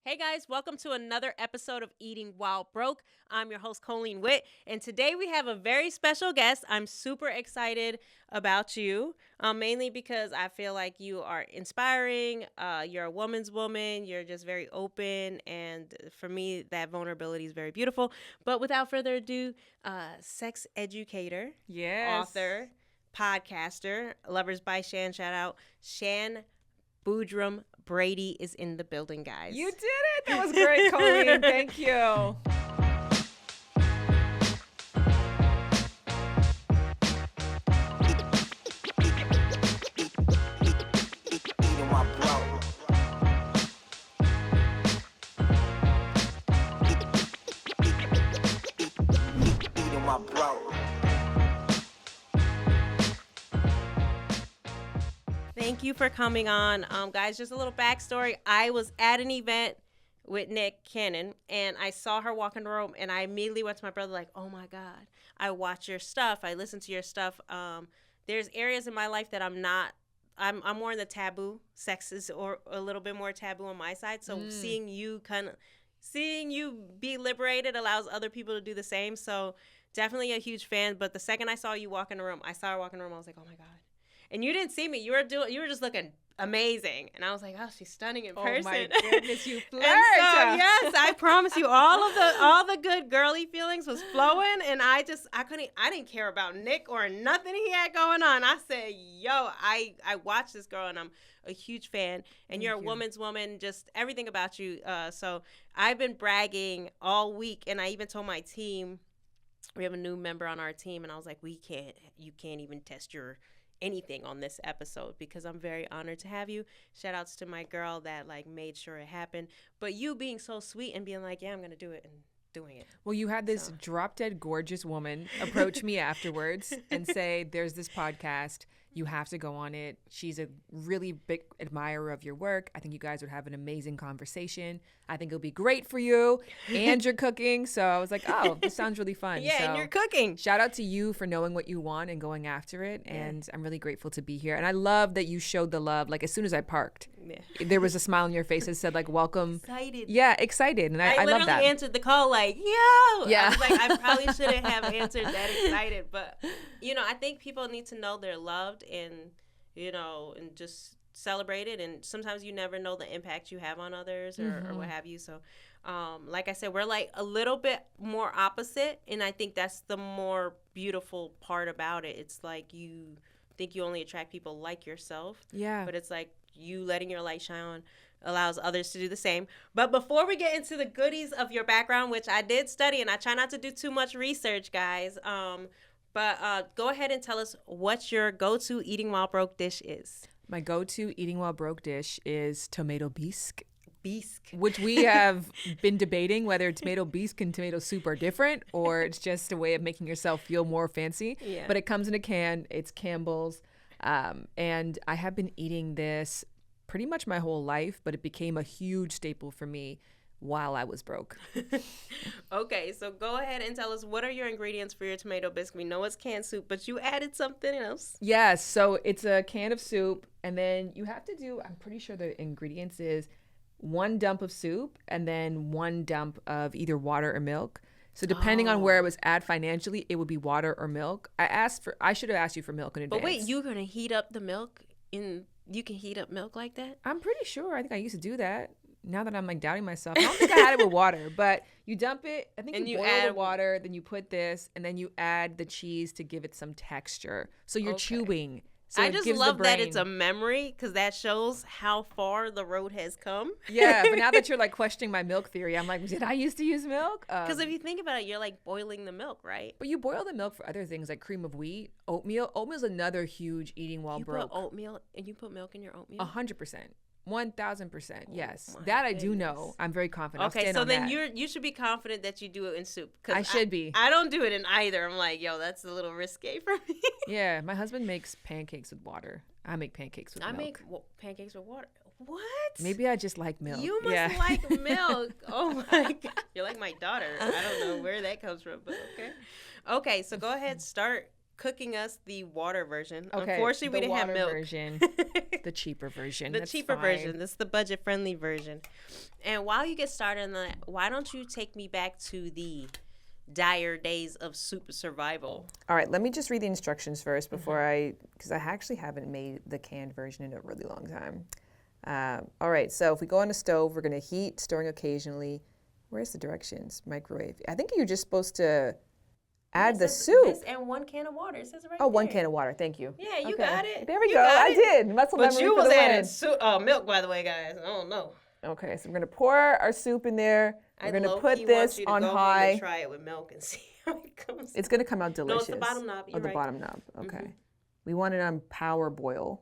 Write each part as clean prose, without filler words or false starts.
Hey guys, welcome to another episode of Eating While Broke. I'm your host, Colleen Witt, and today we have a very special guest. I'm super excited about you, mainly because I feel like you are inspiring. You're a woman's woman. You're just very open, and for me, that vulnerability is very beautiful. But without further ado, sex educator, author, podcaster, Lovers by Shan, shout out, Shan Boodram Brady is in the building, guys. You did it. That was great, Colleen. Thank you. Thank you for coming on. Guys, just a little backstory. I was at an event with Nick Cannon, and I saw her walk in the room, and I immediately went to my brother like, oh, my God. I watch your stuff. I listen to your stuff. There's areas in my life that I'm more in the taboo. Sex is or a little bit more taboo on my side. So seeing you be liberated allows other people to do the same. So definitely a huge fan. But the second I saw you walk in the room, I was like, oh, my God. And you didn't see me. You were just looking amazing. And I was like, oh, she's stunning in person. Oh my goodness, you flirt. And so, yes, I promise you, all the good girly feelings was flowing, and I didn't care about Nick or nothing he had going on. I said, yo, I watched this girl, and I'm a huge fan. And you're a woman's woman, just everything about you. So I've been bragging all week, and I even told my team, we have a new member on our team, and I was like, you can't even test your anything on this episode because I'm very honored to have you. Shout outs to my girl that made sure it happened. But you being so sweet and being like, yeah, I'm gonna do it, and doing it. Well, you had this drop dead gorgeous woman approach me afterwards and say, there's this podcast, you have to go on it. She's a really big admirer of your work. I think you guys would have an amazing conversation. I think it'll be great for you, and you're cooking. So I was like, oh, this sounds really fun. Yeah, so and you're cooking. Shout out to you for knowing what you want and going after it. Yeah. And I'm really grateful to be here. And I love that you showed the love. As soon as I parked, there was a smile on your face that said welcome. Excited. Yeah, excited. And I love that. I literally answered the call yo. Yeah. I was like, I probably shouldn't have answered that excited. But, I think people need to know they're loved and, and just celebrate it. And sometimes you never know the impact you have on others or what have you. So, like I said, we're a little bit more opposite. And I think that's the more beautiful part about it. It's you think you only attract people like yourself. Yeah. But it's you letting your light shine allows others to do the same. But before we get into the goodies of your background, which I did study, and I try not to do too much research, guys, but go ahead and tell us what your go-to Eating While Broke dish is. My go-to Eating While Broke dish is tomato bisque. Bisque. Which we have been debating whether tomato bisque and tomato soup are different or it's just a way of making yourself feel more fancy. Yeah. But it comes in a can. It's Campbell's. And I have been eating this pretty much my whole life, but it became a huge staple for me while I was broke. Okay, so go ahead and tell us, what are your ingredients for your tomato bisque? We know it's canned soup, but you added something else. Yes, so it's a can of soup, and then you have to do, I'm pretty sure the ingredients is 1 dump of soup and then 1 dump of either water or milk. So depending on where it was at financially, it would be water or milk. I should have asked you for milk in advance. But wait, you're going to heat up the milk? You can heat up milk like that? I'm pretty sure. I think I used to do that. Now that I'm doubting myself, I don't think I had it with water, but you dump it. I think you boil the water, then you put this, and then you add the cheese to give it some texture. So you're chewing. So I just love that it's a memory because that shows how far the road has come. Yeah, but now that you're questioning my milk theory, I'm did I used to use milk? Because if you think about it, you're boiling the milk, right? But you boil the milk for other things like cream of wheat, oatmeal. Oatmeal's another huge Eating While Broke. You put oatmeal and you put milk in your oatmeal? 100%. 1,000%. Yes. That I do know. I'm very confident. Okay, so then you should be confident that you do it in soup. I should be. I don't do it in either. I'm yo, that's a little risque for me. Yeah, my husband makes pancakes with water. I make pancakes with milk. I make pancakes with water. What? Maybe I just like milk. You must like milk. Oh my God. You're like my daughter. I don't know where that comes from, but okay. Okay, so go ahead, start cooking us the water version. Okay, Unfortunately, we the didn't have water milk. version, the cheaper version. The That's cheaper fine. version. This is the budget-friendly version. And while you get started on that, why don't you take me back to the dire days of soup survival? All right, let me just read the instructions first before because I actually haven't made the canned version in a really long time. All right, so if we go on the stove, we're going to heat, stirring occasionally. Where's the directions? Microwave. I think you're just supposed to add the soup. This and 1 can of water. It says it right Oh, there. 1 can of water. Thank you. Yeah, you got it. There we You go. got I it. did. Muscle But memory you for was the adding win. milk, by the way, guys. Oh, no. Okay, so we're going to pour our soup in there. We're going to put this on high. And try it with milk and see how it comes. It's going to come out delicious. No, it's the bottom knob. You're the right. bottom knob. Okay. We want it on power boil.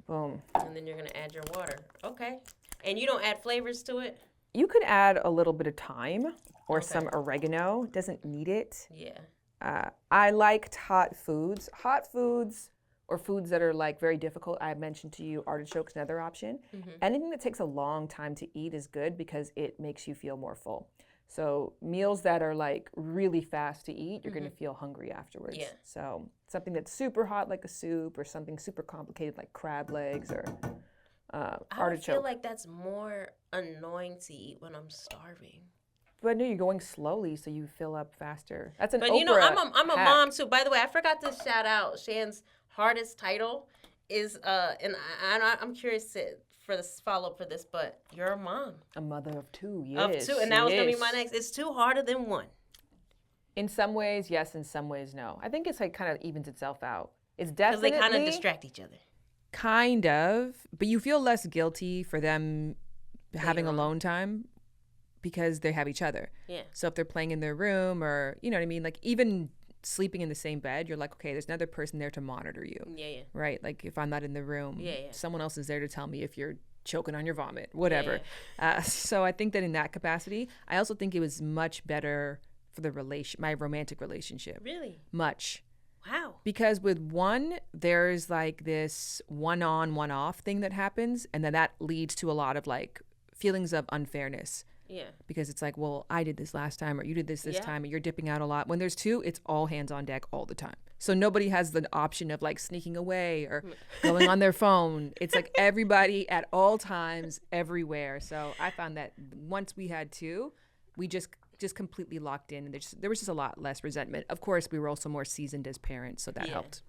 Boom. And then you're going to add your water. Okay. And you don't add flavors to it? You could add a little bit of thyme or some oregano. Doesn't need it. Yeah. I liked hot foods. Hot foods or foods that are like very difficult. I mentioned to you artichoke's another option. Anything that takes a long time to eat is good because it makes you feel more full. So meals that are like really fast to eat, you're going to feel hungry afterwards. Yeah. So something that's super hot like a soup or something super complicated like crab legs or artichoke. I feel like that's more annoying to eat when I'm starving. But no, you're going slowly, so you fill up faster. That's an But Oprah you know, I'm a hack. mom too. By the way, I forgot to shout out Shan's hardest title is and I'm curious for this follow up for this, but you're a mom A mother of two, yes. of 2, and that was gonna be yes. my next. It's 2 harder than 1. In some ways, yes. In some ways, no. I think it's like kind of evens itself out. It's Because definitely they kind of distract each other. kind of, but you feel less guilty for them having on. alone time because they have each other. Yeah. So if they're playing in their room or you know what I mean, like even sleeping in the same bed, you're like, okay, there's another person there to monitor you. Yeah. Right? Like if I'm not in the room, Yeah. someone else is there to tell me if you're choking on your vomit, whatever. So I think that in that capacity, I also think it was much better for my romantic relationship. Really? Much. Wow. Because with one, there's like this one on, one off thing that happens. And then that leads to a lot of like feelings of unfairness. Yeah. Because it's like, well, I did this last time or you did this Yeah. time and you're dipping out a lot. When there's 2, it's all hands on deck all the time. So nobody has the option of like sneaking away or going on their phone. It's like everybody at all times, everywhere. So I found that once we had 2, we just completely locked in. And there was just a lot less resentment. Of course, we were also more seasoned as parents, so that helped.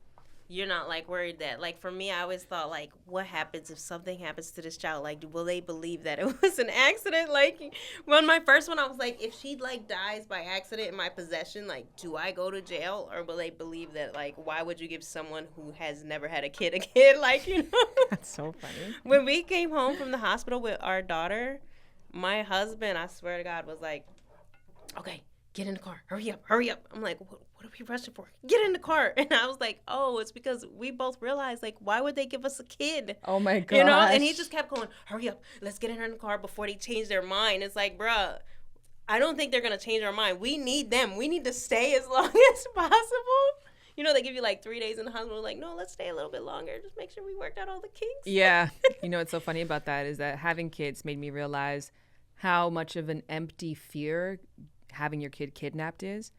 You're not like worried that, like, for me, I always thought, like, what happens if something happens to this child? Like, will they believe that it was an accident? Like, when my first one, I was like, if she like dies by accident in my possession, like, do I go to jail, or will they believe that, like, why would you give someone who has never had a kid? Like, you know? That's so funny. When we came home from the hospital with our daughter, my husband, I swear to God, was like, okay, get in the car. Hurry up. I'm like, what are we rushing for? Get in the car. And I was like, oh, it's because we both realized, like, why would they give us a kid? Oh, my gosh. You know? And he just kept going, hurry up. Let's get in the car before they change their mind. It's like, bruh, I don't think they're going to change our mind. We need them. We need to stay as long as possible. You know, they give you like 3 days in the hospital. Like, no, let's stay a little bit longer. Just make sure we worked out all the kinks. Yeah. You know what's so funny about that is that having kids made me realize how much of an empty fear having your kid kidnapped is,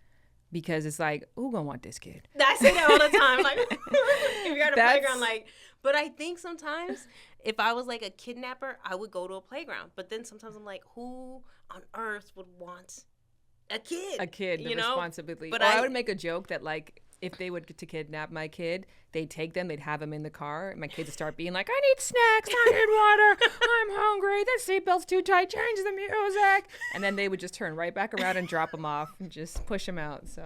because it's like, who gonna want this kid? I say that all the time. Like, if you're at a playground, like, but I think sometimes if I was like a kidnapper, I would go to a playground. But then sometimes I'm like, who on earth would want a kid? The responsibility. But I would make a joke that like, if they would get to kidnap my kid, they'd take them, they'd have them in the car, and my kids would start being like, I need snacks, I need water, I'm hungry, the seatbelt's too tight, change the music. And then they would just turn right back around and drop them off and just push them out. So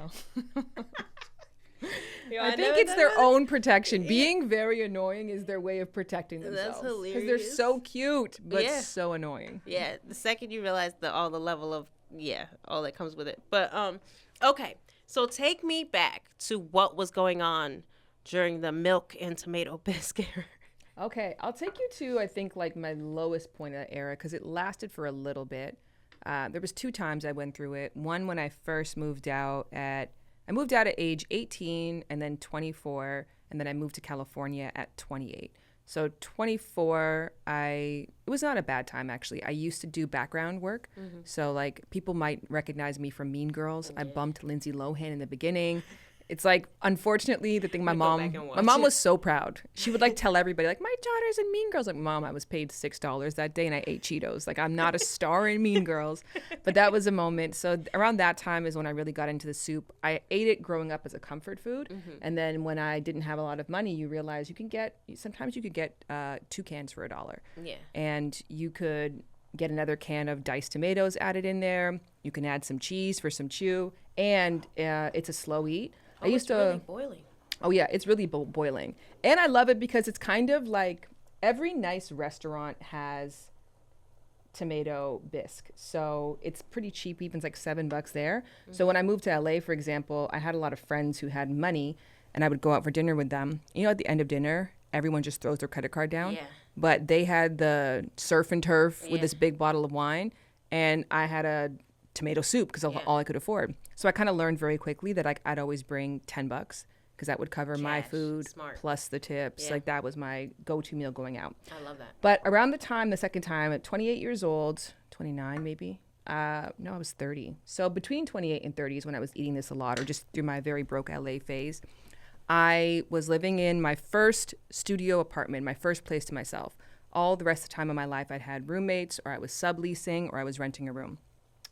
I think it's their own protection. Being very annoying is their way of protecting themselves. That's hilarious. Because they're so cute, but so annoying. Yeah, the second you realize all the level of, all that comes with it. But, okay. So take me back to what was going on during the milk and tomato bisque era. Okay, I'll take you to, I think, like my lowest point of that era, because it lasted for a little bit. There was 2 times I went through it. One when I first moved out at age 18 and then 24, and then I moved to California at 28. So 24, it was not a bad time, actually. I used to do background work. So like people might recognize me from Mean Girls. I bumped Lindsay Lohan in the beginning. It's like, unfortunately, the thing my go back mom and watch my mom it. was so proud. She would like tell everybody like, my daughter's in Mean Girls. Like, Mom, I was paid $6 that day and I ate Cheetos. Like, I'm not a star in Mean Girls. But that was a moment. So around that time is when I really got into the soup. I ate it growing up as a comfort food. And then when I didn't have a lot of money, you realize sometimes you could get 2 cans for $1. Yeah. And you could get another can of diced tomatoes added in there. You can add some cheese for some chew. And it's a slow eat. Oh, it's really boiling. Oh, yeah, it's really boiling. And I love it because it's kind of like every nice restaurant has tomato bisque. So it's pretty cheap, even it's like $7 there. So when I moved to LA, for example, I had a lot of friends who had money and I would go out for dinner with them. You know, at the end of dinner, everyone just throws their credit card down. Yeah. But they had the surf and turf with this big bottle of wine, and I had a tomato soup because all I could afford. So I kind of learned very quickly that I'd always bring $10 because that would cover my food plus the tips. Like that was my go-to meal going out. I love that. But around the second time at 28 years old, 29 maybe. No, I was 30. So between 28 and 30 is when I was eating this a lot, or just through my very broke LA phase. I was living in my first studio apartment, my first place to myself. All the rest of the time of my life, I'd had roommates, or I was subleasing, or I was renting a room.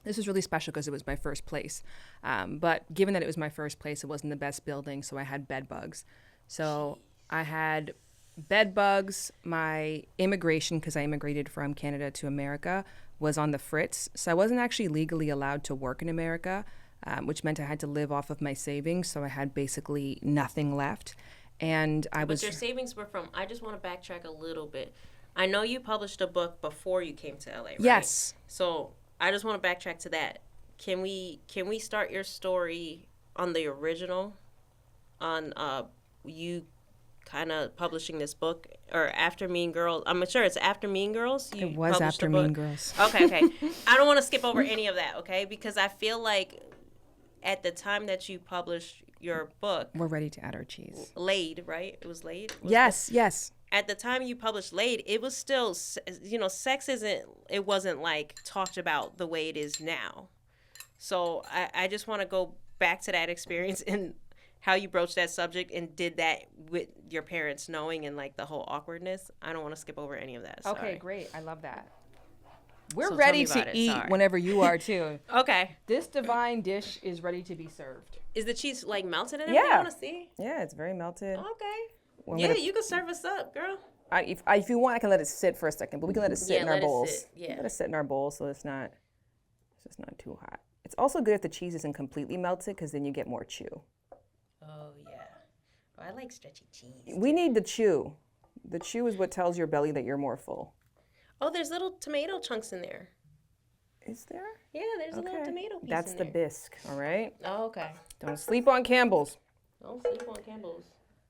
This was really special because it was my first place. But given that it was my first place, it wasn't the best building, so I had bed bugs. So I had bed bugs. My immigration, because I immigrated from Canada to America, was on the fritz. So I wasn't actually legally allowed to work in America, which meant I had to live off of my savings. So I had basically nothing left. And But your savings were from, I just want to backtrack a little bit. I know you published a book before you came to LA, right? Yes. So I just want to backtrack to that. Can we start your story on the original, on you kind of publishing this book, or after Mean Girls? I'm sure it's after Mean Girls. It was after Mean Girls. Okay. I don't want to skip over any of that, okay? Because I feel like at the time that you published your book, we're ready to add our cheese. Laid, right? It was Laid? Yes. At the time you published Laid, it was still, sex wasn't like talked about the way it is now. So I just want to go back to that experience and how you broached that subject and did that with your parents knowing, and like the whole awkwardness. I don't want to skip over any of that. Sorry. Okay, great. I love that. We're So ready tell me to about it. eat Sorry. whenever you are too. Okay. This divine dish is ready to be served. Is the cheese like melted and everything? I want to see. Yeah, it's very melted. Okay. You can serve us up, girl. If you want, I can let it sit for a second, but we can let it sit in our bowls. Let it sit in our bowls so it's just not too hot. It's also good if the cheese isn't completely melted because then you get more chew. Oh, yeah. Oh, I like stretchy cheese. We need the chew. The chew is what tells your belly that you're more full. Oh, there's little tomato chunks in there. Is there? Yeah, there's a little tomato piece That's in the there. bisque, all right? Oh, okay. Don't sleep on Campbell's. Don't sleep on Campbell's.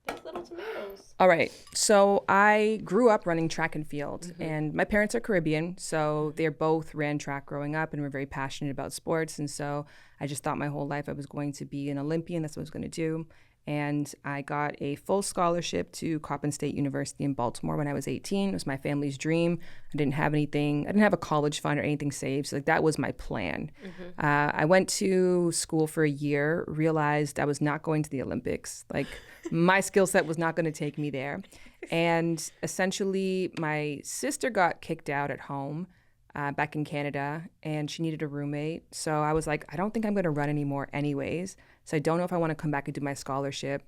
There's little tomatoes. All right. So I grew up running track and field, and my parents are Caribbean, so they both ran track growing up and were very passionate about sports. And so I just thought my whole life I was going to be an Olympian. That's what I was going to do. And I got a full scholarship to Coppin State University in Baltimore when I was 18. It was my family's dream. I didn't have anything. I didn't have a college fund or anything saved. So that was my plan. I went to school for a year, realized I was not going to the Olympics. Like my skill set was not going to take me there. And essentially my sister got kicked out at home back in Canada, and she needed a roommate. So I was like, I don't think I'm going to run anymore anyways. So I don't know if I want to come back and do my scholarship.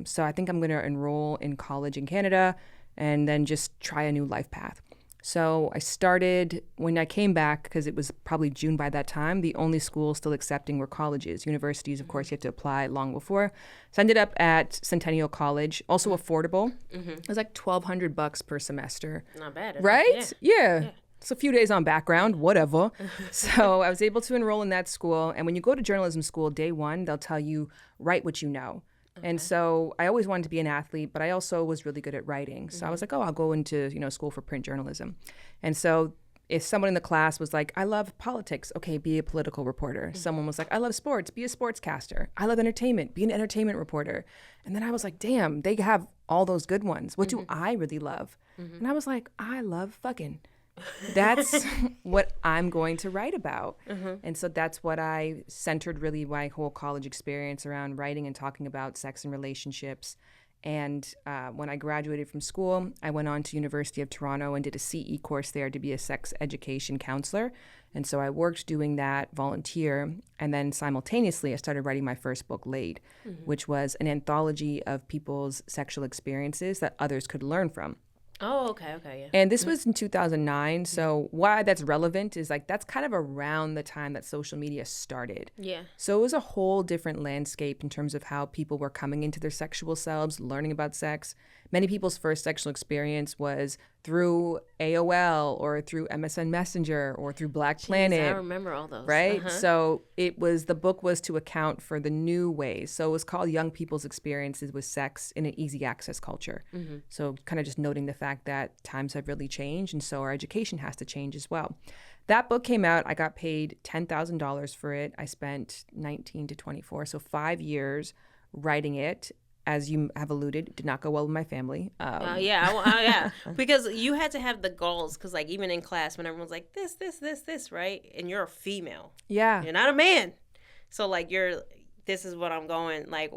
So I think I'm going to enroll in college in Canada and then just try a new life path. So I started, when I came back, because it was probably June by that time, the only schools still accepting were colleges. Universities, of course, you have to apply long before. So I ended up at Centennial College, also affordable. It was like $1,200 per semester. Not bad. Right? Yeah. It's a few days on background, whatever. So I was able to enroll in that school. And when you go to journalism school, day one, they'll tell you, write what you know. And so I always wanted to be an athlete, but I also was really good at writing. So I was like, I'll go into school for print journalism. And so if someone in the class was like, I love politics, okay, be a political reporter. Someone was like, I love sports, be a sportscaster. I love entertainment, be an entertainment reporter. And then I was like, damn, they have all those good ones. What do I really love? And I was like, I love fucking. that's what I'm going to write about. And so that's what I centered really my whole college experience around writing and talking about sex and relationships. And when I graduated from school, I went on to University of Toronto and did a CE course there to be a sex education counselor. And so I worked doing that, volunteer, and then simultaneously I started writing my first book, Laid, which was an anthology of people's sexual experiences that others could learn from. Oh, okay, yeah. And this was in 2009. So why that's relevant is like that's kind of around the time that social media started. Yeah. So it was a whole different landscape in terms of how people were coming into their sexual selves, learning about sex. Many people's first sexual experience was through AOL or through MSN Messenger or through Black Planet. I remember all those. Right? So the book was to account for the new ways. So it was called Young People's Experiences with Sex in an Easy Access Culture. So kind of just noting the fact that times have really changed, and so our education has to change as well. That book came out. I got paid $10,000 for it. I spent 19 to 24, so 5 years writing it. As you have alluded, did not go well with my family. Yeah. Because you had to have the goals. Because like even in class, when everyone's like this, right? And you're a female. Yeah. You're not a man. So like this is what I'm going. Like,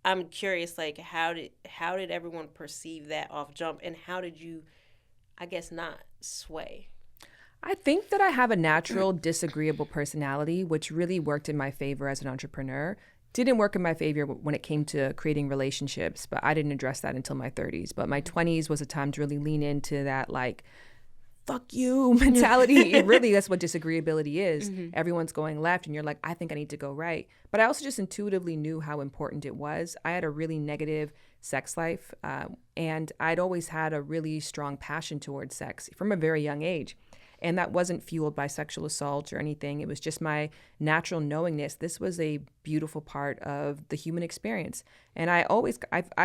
I'm curious. Like, how did everyone perceive that off jump, and how did you, I guess, not sway? I think that I have a natural disagreeable personality, which really worked in my favor as an entrepreneur. Didn't work in my favor when it came to creating relationships, but I didn't address that until my 30s. But my 20s was a time to really lean into that, like, fuck you mentality. Really, that's what disagreeability is. Everyone's going left and you're like, I think I need to go right. But I also just intuitively knew how important it was. I had a really negative sex life, and I'd always had a really strong passion towards sex from a very young age. And that wasn't fueled by sexual assault or anything. It was just my natural knowingness. This was a beautiful part of the human experience. And I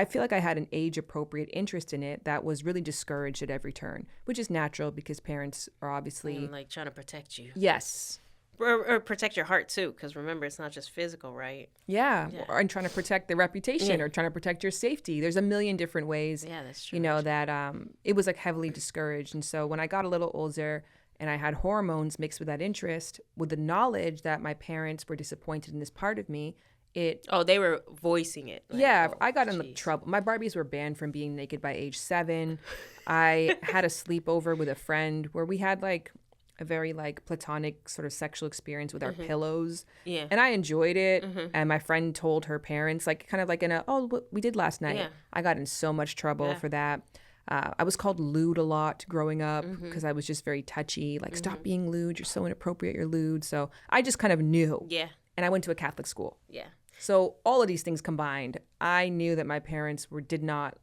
feel like I had an age-appropriate interest in it that was really discouraged at every turn, which is natural because parents are obviously... like trying to protect you. Yes. Or protect your heart, too, because remember, it's not just physical, right? Yeah. And trying to protect their reputation or trying to protect your safety. There's a million different ways, that's true. That it was like heavily discouraged. And so when I got a little older... and I had hormones mixed with that interest, with the knowledge that my parents were disappointed in this part of me, they were voicing it. Like, I got in trouble. My Barbies were banned from being naked by age 7. I had a sleepover with a friend where we had like a very like platonic sort of sexual experience with our pillows. Yeah. And I enjoyed it. And my friend told her parents, like kind of like what we did last night. Yeah. I got in so much trouble for that. I was called lewd a lot growing up because I was just very touchy. Like, stop being lewd. You're so inappropriate. You're lewd. So I just kind of knew. Yeah. And I went to a Catholic school. Yeah. So all of these things combined, I knew that my parents did not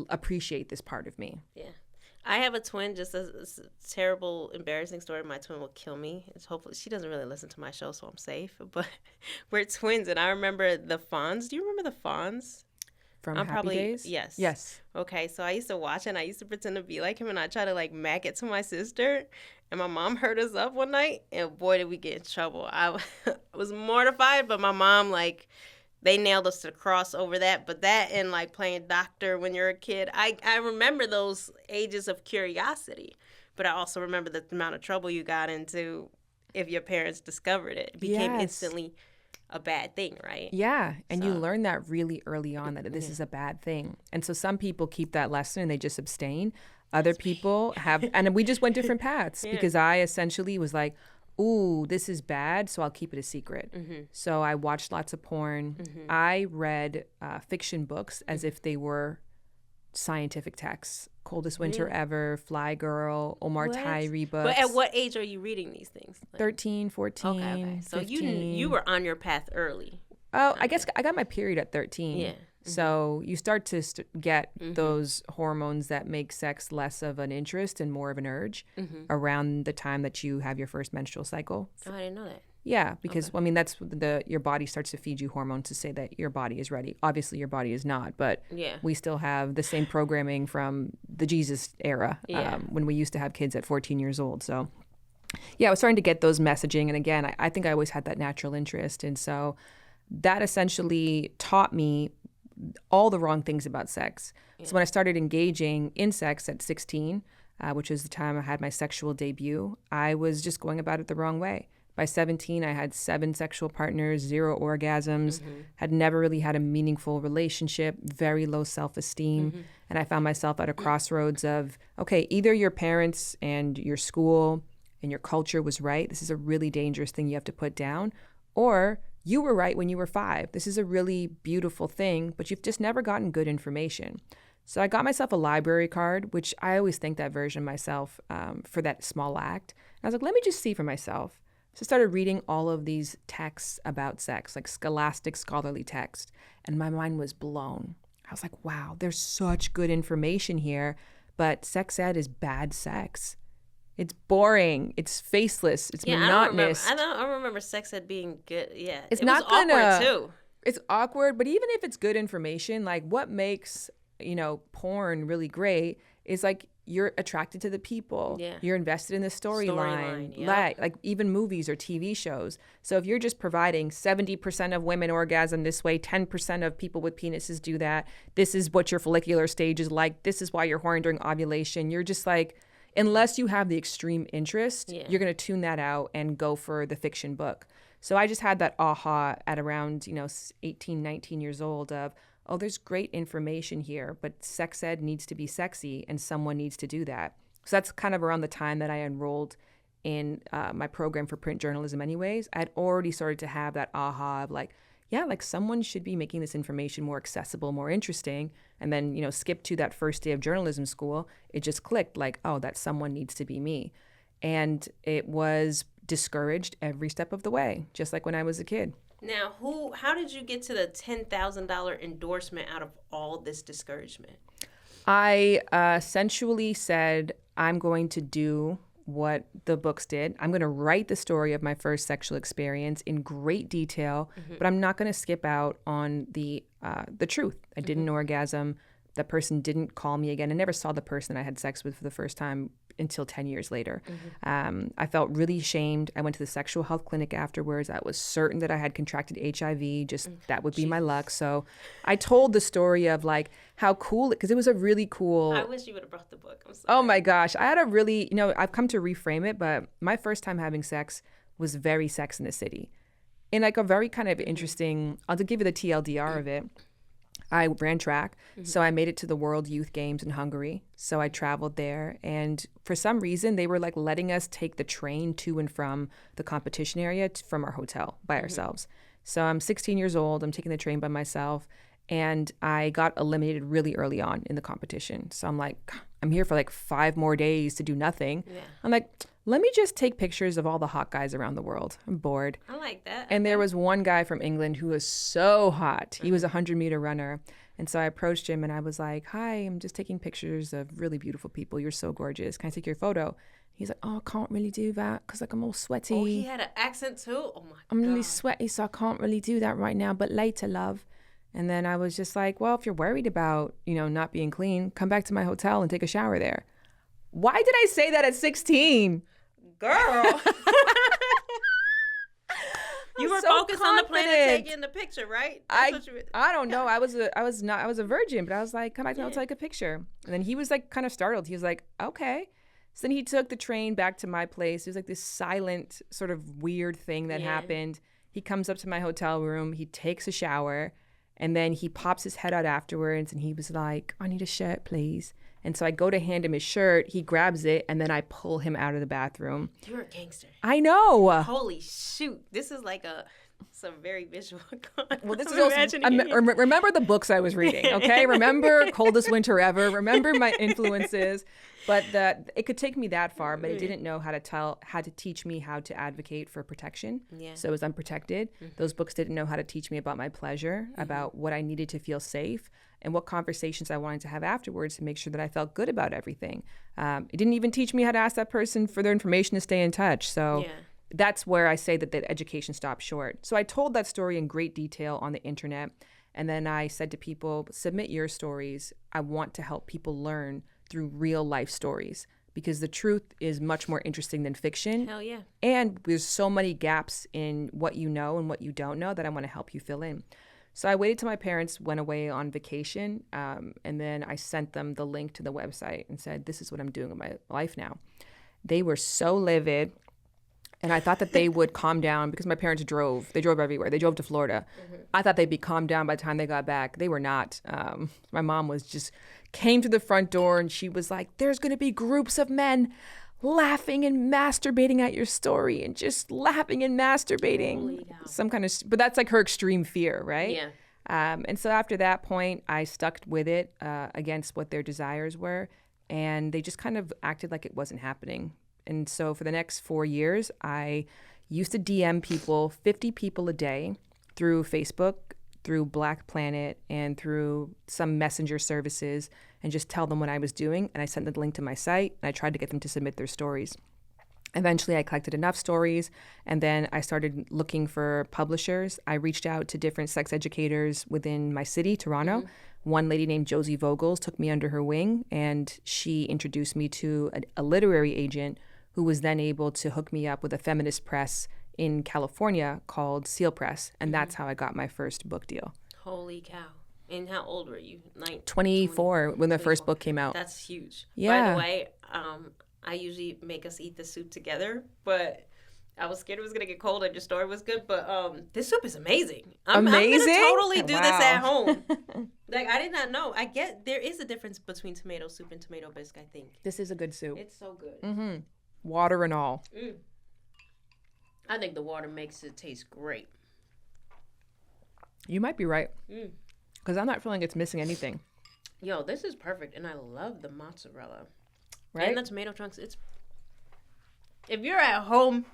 appreciate this part of me. Yeah. I have a twin, just a terrible, embarrassing story. My twin will kill me. Hopefully she doesn't really listen to my show, so I'm safe. But we're twins, and I remember the Fonz. Do you remember the Fonz? From Happy Days? Yes. Yes. Okay, so I used to watch it, and I used to pretend to be like him, and I try to, like, mac it to my sister. And my mom heard us up one night, and boy, did we get in trouble. I was mortified, but my mom, like, they nailed us to the cross over that. But that and, like, playing doctor when you're a kid, I remember those ages of curiosity. But I also remember the amount of trouble you got into if your parents discovered it. It became instantly a bad thing, right? Yeah. And you learn that really early on, that this is a bad thing. And so some people keep that lesson and they just abstain. Other people have, and we just went different paths because I essentially was like, ooh, this is bad, so I'll keep it a secret. So I watched lots of porn. I read fiction books as if they were scientific texts. Coldest Winter Ever, Fly Girl, Omar Tyree books. But at what age are you reading these things? Like, 13, 14, okay. So 15. you were on your path early. Oh, I guess I got my period at 13. Yeah. So you start to get those hormones that make sex less of an interest and more of an urge around the time that you have your first menstrual cycle. Oh, I didn't know that. Yeah, because I mean that's your body starts to feed you hormones to say that your body is ready. Obviously, your body is not, but we still have the same programming from the Jesus era when we used to have kids at 14 years old. So, yeah, I was starting to get those messaging, and again, I think I always had that natural interest, and so that essentially taught me all the wrong things about sex. So when I started engaging in sex at 16, which was the time I had my sexual debut, I was just going about it the wrong way. By 17, I had 7 sexual partners, 0 orgasms, had never really had a meaningful relationship, very low self-esteem. And I found myself at a crossroads of, okay, either your parents and your school and your culture was right. This is a really dangerous thing you have to put down. Or you were right when you were 5. This is a really beautiful thing, but you've just never gotten good information. So I got myself a library card, which I always thank that version of myself for that small act. And I was like, let me just see for myself. So I started reading all of these texts about sex, like scholastic scholarly text, and my mind was blown. I was like, wow, there's such good information here, but sex ed is bad sex. It's boring. It's faceless. It's monotonous. I don't remember sex ed being good. Yeah, It's it not was awkward gonna- too. It's awkward, but even if it's good information, like what makes, porn really great is like you're attracted to the people. Yeah. You're invested in the storyline. yeah. Like even movies or TV shows. So if you're just providing 70% of women orgasm this way, 10% of people with penises do that, this is what your follicular stage is like, this is why you're horny during ovulation, you're just like, unless you have the extreme interest, you're going to tune that out and go for the fiction book. So I just had that aha at around, 18, 19 years old of, oh, there's great information here, but sex ed needs to be sexy and someone needs to do that. So that's kind of around the time that I enrolled in my program for print journalism anyways. I'd already started to have that aha of like, yeah, like someone should be making this information more accessible, more interesting. And then, skip to that first day of journalism school, it just clicked like, oh, that someone needs to be me. And it was discouraged every step of the way, just like when I was a kid. Now, how did you get to the $10,000 endorsement out of all this discouragement? I sensually said, I'm going to do what the books did. I'm going to write the story of my first sexual experience in great detail, but I'm not going to skip out on the truth. I didn't orgasm. That person didn't call me again. I never saw the person I had sex with for the first time until 10 years later. I felt really shamed. I went to the sexual health clinic afterwards. I was certain that I had contracted HIV, just that would be my luck. So I told the story of like how cool, because it was a really cool. I wish you would have brought the book. I'm sorry. Oh my gosh. I had a really, I've come to reframe it, but my first time having sex was very Sex in the City. In like a very kind of interesting, I'll just give you the TLDR of it. I ran track, so I made it to the World Youth Games in Hungary. So I traveled there, and for some reason, they were like letting us take the train to and from the competition area from our hotel by ourselves. So I'm 16 years old. I'm taking the train by myself, and I got eliminated really early on in the competition. So I'm like, I'm here for like 5 more days to do nothing. Yeah. I'm like, let me just take pictures of all the hot guys around the world. I'm bored. I like that. And there was one guy from England who was so hot. He was a 100-meter runner. And so I approached him and I was like, hi, I'm just taking pictures of really beautiful people. You're so gorgeous. Can I take your photo? He's like, oh, I can't really do that because like I'm all sweaty. Oh, he had an accent too? Oh my God. I'm really sweaty, so I can't really do that right now, but later, love. And then I was just like, well, if you're worried about, not being clean, come back to my hotel and take a shower there. Why did I say that at 16? Girl. You were so focused on the plan of confident. taking the picture, right? I don't know. I was a virgin, but I was like, come back and I'll take a picture. And then he was like kind of startled. He was like, okay. So then he took the train back to my place. It was like this silent sort of weird thing that happened. He comes up to my hotel room. He takes a shower. And then he pops his head out afterwards and he was like, I need a shirt, please. And so I go to hand him his shirt. He grabs it and then I pull him out of the bathroom. You're a gangster. I know. Holy shoot. This is like some very visual. Well, this is also, remember the books I was reading, okay? Remember Coldest Winter Ever. Remember my influences. But it could take me that far, but it didn't know how to teach me how to advocate for protection. Yeah. So I was unprotected. Those books didn't know how to teach me about my pleasure, about what I needed to feel safe, and what conversations I wanted to have afterwards to make sure that I felt good about everything. It didn't even teach me how to ask that person for their information to stay in touch. So that's where I say that education stopped short. So I told that story in great detail on the internet. And then I said to people, submit your stories. I want to help people learn through real life stories because the truth is much more interesting than fiction. Hell yeah. And there's so many gaps in what you know and what you don't know that I want to help you fill in. So I waited till my parents went away on vacation, and then I sent them the link to the website and said, this is what I'm doing with my life now. They were so livid. And I thought that they would calm down because my parents drove. They drove everywhere. They drove to Florida. I thought they'd be calmed down by the time they got back. They were not. My mom came to the front door and she was like, there's going to be groups of men laughing and masturbating at your story and just laughing and masturbating. But that's like her extreme fear, right? Yeah. And so after that point, I stuck with it against what their desires were. And they just kind of acted like it wasn't happening. And so for the next 4 years, I used to DM people, 50 people a day through Facebook, through Black Planet, and through some messenger services, and just tell them what I was doing. And I sent the link to my site, and I tried to get them to submit their stories. Eventually, I collected enough stories, and then I started looking for publishers. I reached out to different sex educators within my city, Toronto. One lady named Josie Vogels took me under her wing, and she introduced me to a literary agent who was then able to hook me up with a feminist press in California called Seal Press. And that's how I got my first book deal. Holy cow. And how old were you? 24 when the first book came out. That's huge. Yeah. By the way, I usually make us eat the soup together, but I was scared it was going to get cold and your story was good. But this soup is amazing. I'm going to totally do this at home. Like, I did not know. I get there is a difference between tomato soup and tomato bisque, I think. This is a good soup. It's so good. Mm-hmm. Water and all. I think the water makes it taste great. You might be right. Because I'm not feeling it's missing anything. Yo, this is perfect. And I love the mozzarella. Right? And the tomato chunks. If you're at home,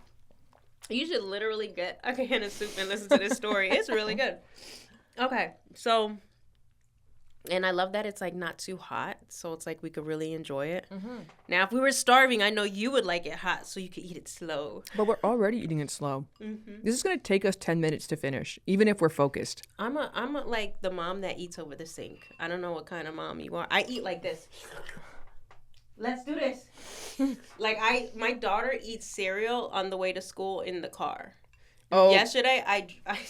you should literally get a can of soup and listen to this story. It's really good. Okay, so... And I love that it's like not too hot, so it's like we could really enjoy it. Now, if we were starving, I know you would like it hot, so you could eat it slow. But we're already eating it slow. This is going to take us 10 minutes to finish, even if we're focused. I'm a like the mom that eats over the sink. I don't know what kind of mom you are. I eat like this. Let's do this. Like my daughter eats cereal on the way to school in the car. Oh. Yesterday,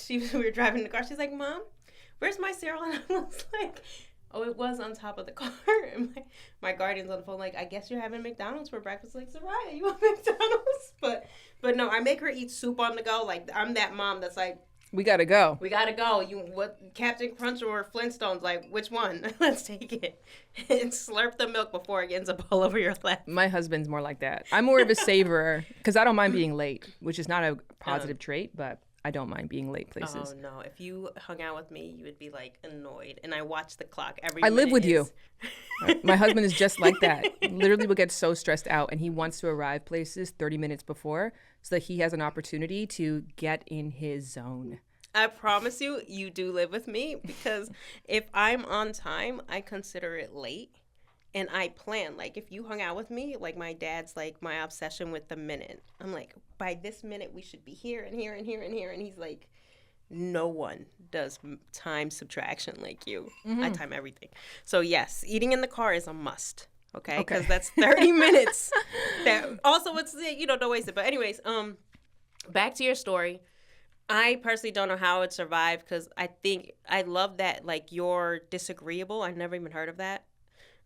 we were driving in the car. She's like, "Mom, where's my cereal?" And I was like, oh, it was on top of the car. And my guardian's on the phone like, I guess you're having McDonald's for breakfast. Like, Soraya, you want McDonald's? But no, I make her eat soup on the go. Like, I'm that mom that's like, we gotta go. We gotta go. Captain Crunch or Flintstones? Like, which one? Let's take it. And slurp the milk before it ends up all over your lap. My husband's more like that. I'm more of a savorer because I don't mind being late, which is not a positive trait, but I don't mind being late places. Oh, no. If you hung out with me, you would be, like, annoyed. And I watch the clock every I live with you. My husband is just like that. Literally will get so stressed out, and he wants to arrive places 30 minutes before so that he has an opportunity to get in his zone. I promise you, you do live with me because if I'm on time, I consider it late. And I plan, like, if you hung out with me, like, my dad's, like, my obsession with the minute. I'm like, by this minute, we should be here and here and here and here. And he's like, no one does time subtraction like you. I time everything. So, yes, eating in the car is a must, okay? Because that's 30 minutes. That also, it's, don't waste it. But anyways, back to your story. I personally don't know how it survived because I love that, like, you're disagreeable. I never even heard of that.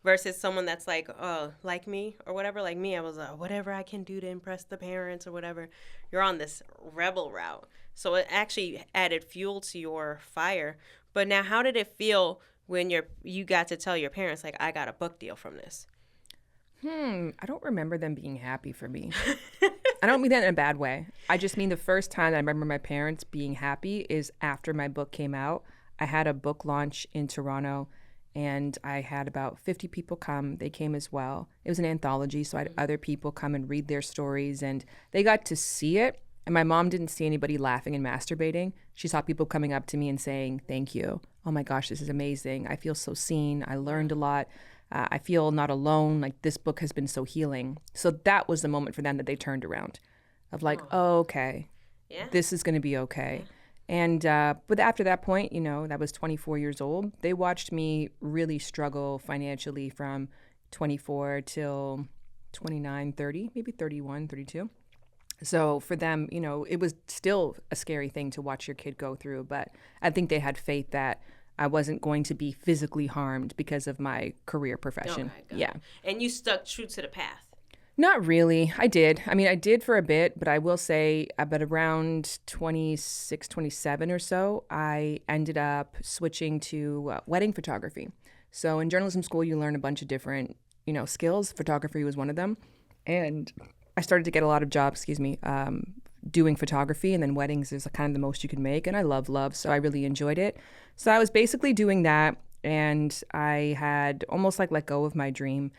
Versus someone that's like, like me or whatever. Like me, I was whatever I can do to impress the parents or whatever. You're on this rebel route. So it actually added fuel to your fire. But now how did it feel when you got to tell your parents, like, I got a book deal from this? I don't remember them being happy for me. I don't mean that in a bad way. I just mean the first time that I remember my parents being happy is after my book came out. I had a book launch in Toronto. And I had about 50 people come. They came as well. It was an anthology, so I had other people come and read their stories, and they got to see it. And my mom didn't see anybody laughing and masturbating. She saw people coming up to me and saying, thank you. Oh my gosh, this is amazing. I feel so seen. I learned a lot. I feel not alone. Like, this book has been so healing. So that was the moment for them that they turned around of like, oh, okay, this is going to be okay. Yeah. And but after that point, that was 24 years old. They watched me really struggle financially from 24 till 29, 30, maybe 31, 32. So for them, you know, it was still a scary thing to watch your kid go through. But I think they had faith that I wasn't going to be physically harmed because of my career profession. Okay, Yeah. And you stuck true to the path. Not really. I did. I mean, I did for a bit, but I will say about around 26, 27 or so, I ended up switching to wedding photography. So in journalism school, you learn a bunch of different, you know, skills. Photography was one of them. And I started to get a lot of jobs, doing photography, and then weddings is kind of the most you can make. And I love, so I really enjoyed it. So I was basically doing that, and I had almost like let go of my dream.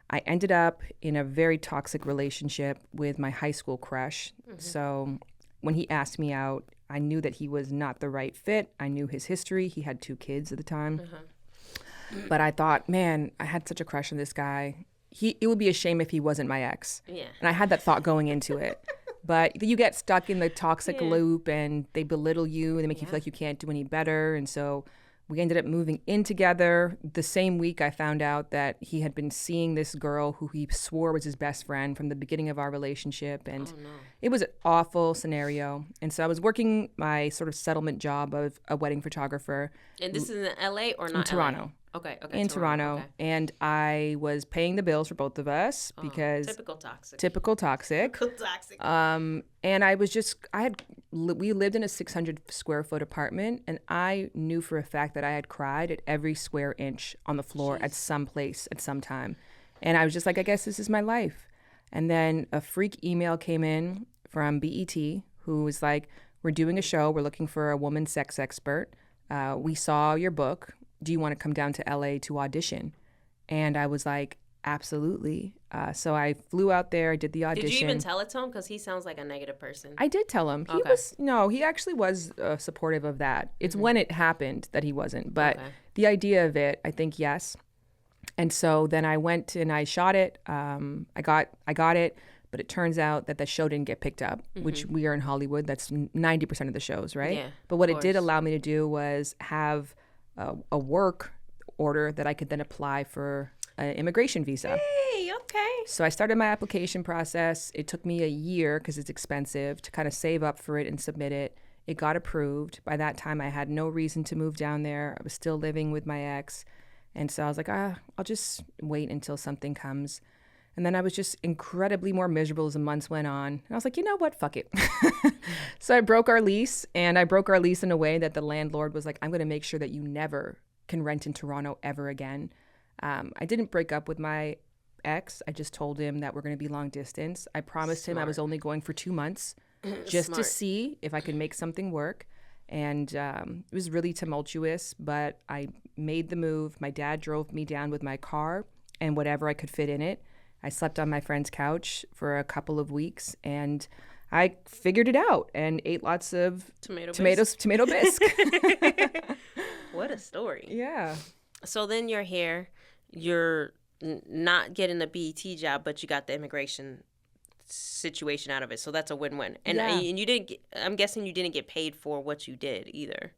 I ended up in a very toxic relationship with my high school crush. So when he asked me out, I knew that he was not the right fit. I knew his history. He had 2 kids at the time. But I thought, man, I had such a crush on this guy. It would be a shame if he wasn't my ex. Yeah. And I had that thought going into it. But you get stuck in the toxic loop, and they belittle you and they make you feel like you can't do any better. And so we ended up moving in together. The same week, I found out that he had been seeing this girl who he swore was his best friend from the beginning of our relationship. And it was an awful scenario. And so I was working my sort of settlement job of a wedding photographer. And this is in LA or not? In Toronto. Okay. In Toronto. Okay. And I was paying the bills for both of us because Typical toxic. Typical toxic. And we lived in a 600 square foot apartment, and I knew for a fact that I had cried at every square inch on the floor at some place at some time. And I was just like, I guess this is my life. And then a freak email came in from BET who was like, we're doing a show. We're looking for a woman sex expert. We saw your book. Do you want to come down to LA to audition? And I was like, absolutely. So I flew out there. I did the audition. Did you even tell it to him? Because he sounds like a negative person. I did tell him. He actually was supportive of that. It's when it happened that he wasn't. But the idea of it, I think, yes. And so then I went and I shot it. I got it. But it turns out that the show didn't get picked up, which we are in Hollywood. That's 90% of the shows, right? Yeah, but what it did allow me to do was have a work order that I could then apply for an immigration visa. Hey, okay. So I started my application process. It took me a year because it's expensive to kind of save up for it and submit it. It got approved. By that time, I had no reason to move down there. I was still living with my ex. And so I was like, I'll just wait until something comes. And then I was just incredibly more miserable as the months went on. And I was like, you know what? Fuck it. So I broke our lease, and I broke our lease in a way that the landlord was like, I'm going to make sure that you never can rent in Toronto ever again. I didn't break up with my ex. I just told him that we're going to be long distance. I promised him I was only going for 2 months just to see if I could make something work. And it was really tumultuous, but I made the move. My dad drove me down with my car and whatever I could fit in it. I slept on my friend's couch for a couple of weeks, and I figured it out and ate lots of tomato bisque. What a story. Yeah. So then you're here. You're not getting a BET job, but you got the immigration situation out of it. So that's a win-win. And and you didn't. I'm guessing you didn't get paid for what you did either.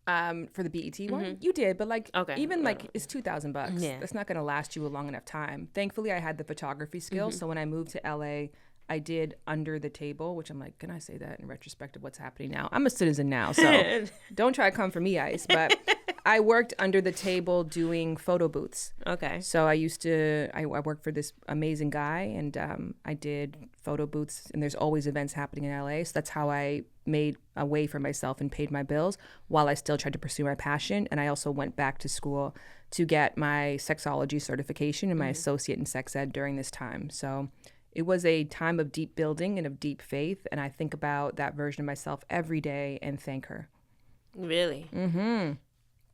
For the BET one, you did, but it's $2,000. Yeah. That's not going to last you a long enough time. Thankfully, I had the photography skills, so when I moved to LA, I did under the table, which I'm like, can I say that in retrospect of what's happening now? I'm a citizen now, so don't try to come for me, Ice. But I worked under the table doing photo booths. Okay. So I worked for this amazing guy, and I did photo booths, and there's always events happening in LA. So that's how I made a way for myself and paid my bills while I still tried to pursue my passion. And I also went back to school to get my sexology certification and my associate in sex ed during this time. So it was a time of deep building and of deep faith. And I think about that version of myself every day and thank her. Really? Mm-hmm.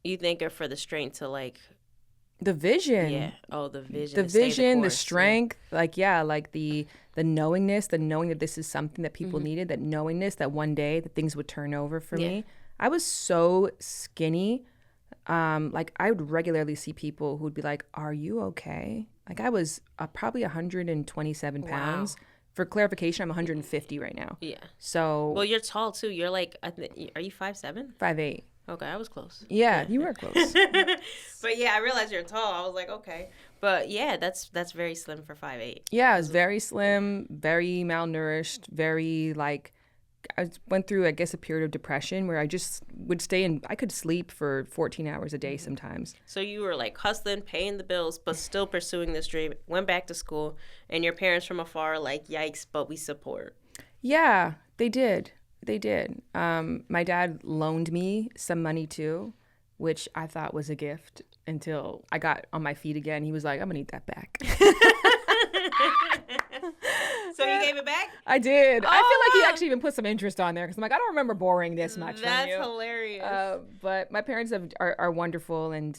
You thank her for the strength to the vision. Yeah. Oh, the vision. The vision, the strength, the knowingness, the knowing that this is something that people needed, that knowingness that one day that things would turn over for me. I was so skinny. I would regularly see people who would be like, are you okay? I was probably 127 pounds. For clarification, I'm 150 right now. Yeah. So. Well, you're tall too. You're are you 5'7"? 5'8". Okay, I was close. Yeah, you were close. But yeah, I realized you're tall. I was like, okay. But yeah, that's very slim for 5'8". Yeah, I was very slim, very malnourished, very like I went through, I guess, a period of depression where I just would stay in. I could sleep for 14 hours a day sometimes. So you were like hustling, paying the bills, but still pursuing this dream. Went back to school, and your parents from afar are like, "Yikes!" But we support. Yeah, they did. They did. My dad loaned me some money too, which I thought was a gift until I got on my feet again. He was like, "I'm gonna need that back." So you gave it back? I did. Oh, I feel like he wow. actually even put some interest on there because I'm like, I don't remember borrowing this much from That's you. hilarious. But my parents are wonderful, and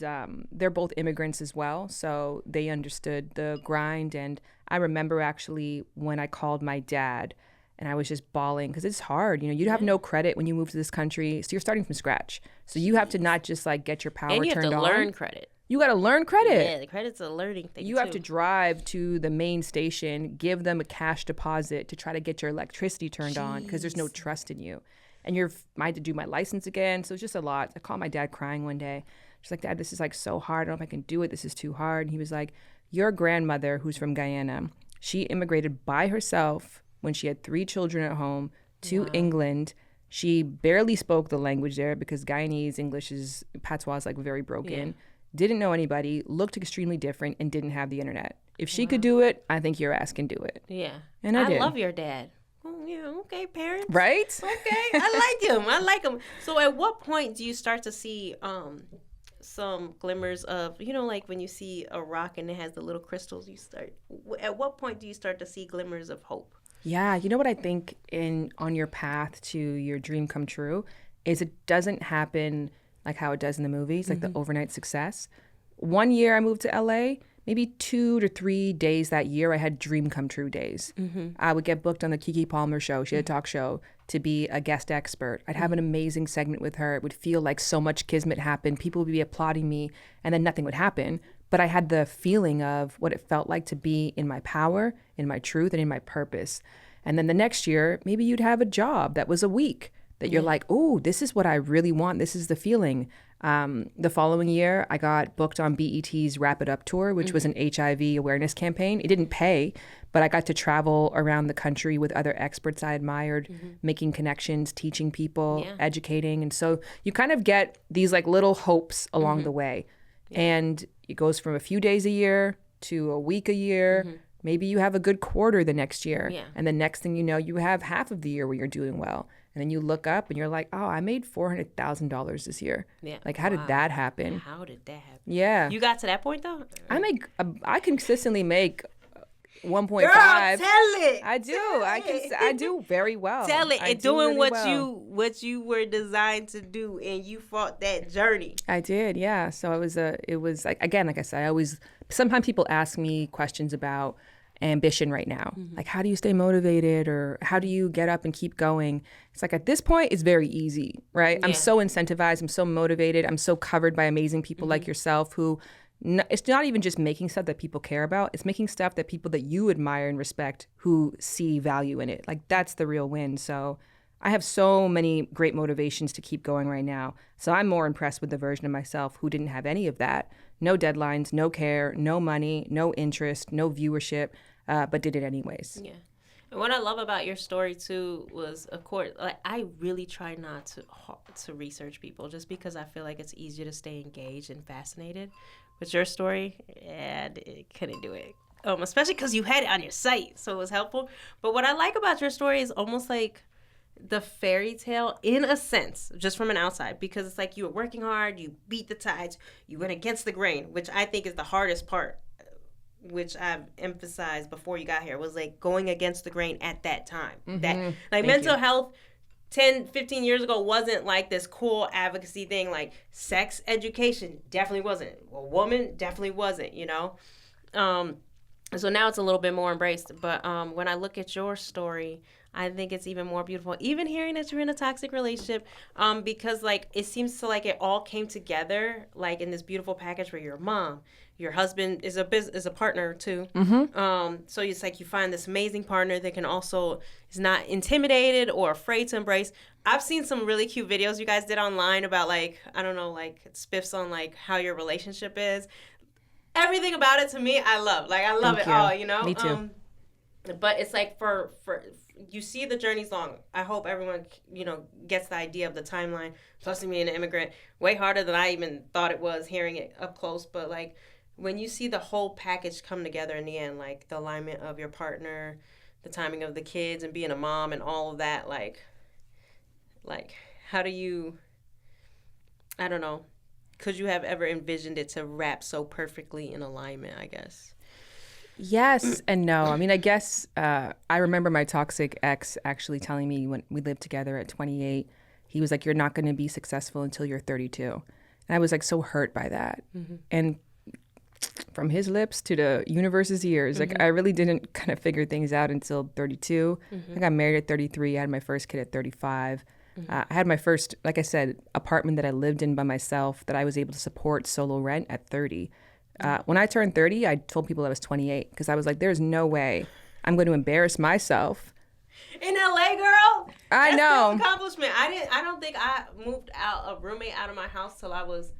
they're both immigrants as well, so they understood the grind. And I remember actually when I called my dad, and I was just bawling because it's hard. You know, you have no credit when you move to this country, so you're starting from scratch. So you have to not just like get your power And you have turned to on. learn credit. You got to learn credit. Yeah, the credit's a learning thing. You have to drive to the main station, give them a cash deposit to try to get your electricity turned on because there's no trust in you. And I had to do my license again. So it's just a lot. I called my dad crying one day. She's like, "Dad, this is like so hard. I don't know if I can do it. This is too hard." And he was like, "Your grandmother, who's from Guyana, she immigrated by herself when she had 3 children at home to England. She barely spoke the language there because Guyanese English is, patois is like very broken. Didn't know anybody, looked extremely different, and didn't have the internet. If she could do it, I think your ass can do it." Yeah. And I did. love your dad. Oh, yeah, okay, parents. Right? Okay, I like him. I like him. So at what point do you start to see some glimmers of, you know, like when you see a rock and it has the little crystals, at what point do you start to see glimmers of hope? Yeah, you know what I think on your path to your dream come true is it doesn't happen like how it does in the movies, like the overnight success. One year I moved to LA, maybe 2 to 3 days that year, I had dream come true days. I would get booked on the Keke Palmer show. She had a talk show to be a guest expert. I'd have an amazing segment with her. It would feel like so much kismet happened. People would be applauding me and then nothing would happen. But I had the feeling of what it felt like to be in my power, in my truth, and in my purpose. And then the next year, maybe you'd have a job that was a week that you're like, "Oh, this is what I really want. This is the feeling." The following year, I got booked on BET's Wrap It Up tour, which was an HIV awareness campaign. It didn't pay, but I got to travel around the country with other experts I admired, making connections, teaching people, educating. And so you kind of get these like little hopes along the way. And it goes from a few days a year to a week a year. Maybe you have a good quarter the next year. And the next thing you know, you have half of the year where you're doing well. And then you look up and you're like, "Oh, I made $400,000 this year." Yeah. Like, how did that happen? How did that happen? Yeah. You got to that point though? I consistently make 1.5. Girl, tell it. I do. I do very well. Tell it. I And do doing really what you were designed to do, and you fought that journey. I did, yeah. So it was like, again, like I said, sometimes people ask me questions about ambition right now. Like, how do you stay motivated, or how do you get up and keep going? It's like, at this point, it's very easy, right? I'm so incentivized. I'm so motivated. I'm so covered by amazing people like yourself who, it's not even just making stuff that people care about. It's making stuff that people that you admire and respect who see value in it. Like, that's the real win. So I have so many great motivations to keep going right now. So I'm more impressed with the version of myself who didn't have any of that. No deadlines, no care, no money, no interest, no viewership, but did it anyways. Yeah. And what I love about your story too was, of course, like, I really try not to research people just because I feel like it's easier to stay engaged and fascinated. But your story, it couldn't do it. Especially because you had it on your site, so it was helpful. But what I like about your story is almost like the fairy tale in a sense, just from an outside, because it's like you were working hard, you beat the tides, you went against the grain, which I think is the hardest part, which I've emphasized before you got here, was like going against the grain at that time. That like mental health 10, 15 years ago wasn't like this cool advocacy thing. Like sex education definitely wasn't. A woman definitely wasn't, you know? So now it's a little bit more embraced. But when I look at your story, I think it's even more beautiful. Even hearing that you're in a toxic relationship, because like it seems to like it all came together like in this beautiful package where you're a mom, your husband is a partner too. So it's like you find this amazing partner that can also is not intimidated or afraid to embrace. I've seen some really cute videos you guys did online about like, I don't know, like spiffs on like how your relationship is. everything about it to me, I love. Like, I love Thank it you. all, you know? Me too. But it's like for you see the journey's long. I hope everyone, gets the idea of the timeline. Plus, me being an immigrant, way harder than I even thought it was hearing it up close. But like when you see the whole package come together in the end, like the alignment of your partner, the timing of the kids, and being a mom, and all of that, like how do you? I don't know. Could you have ever envisioned it to wrap so perfectly in alignment? I guess. Yes and no. I mean, I guess I remember my toxic ex actually telling me when we lived together at 28, he was like, "You're not going to be successful until you're 32." And I was like so hurt by that. And from his lips to the universe's ears, like I really didn't kind of figure things out until 32. I got married at 33. I had my first kid at 35. I had my first, like I said, apartment that I lived in by myself that I was able to support solo rent at 30. When I turned 30, I told people I was 28 because I was like, there's no way I'm going to embarrass myself. In LA, girl. I know. That's an accomplishment. I don't think I moved a roommate out of my house till I was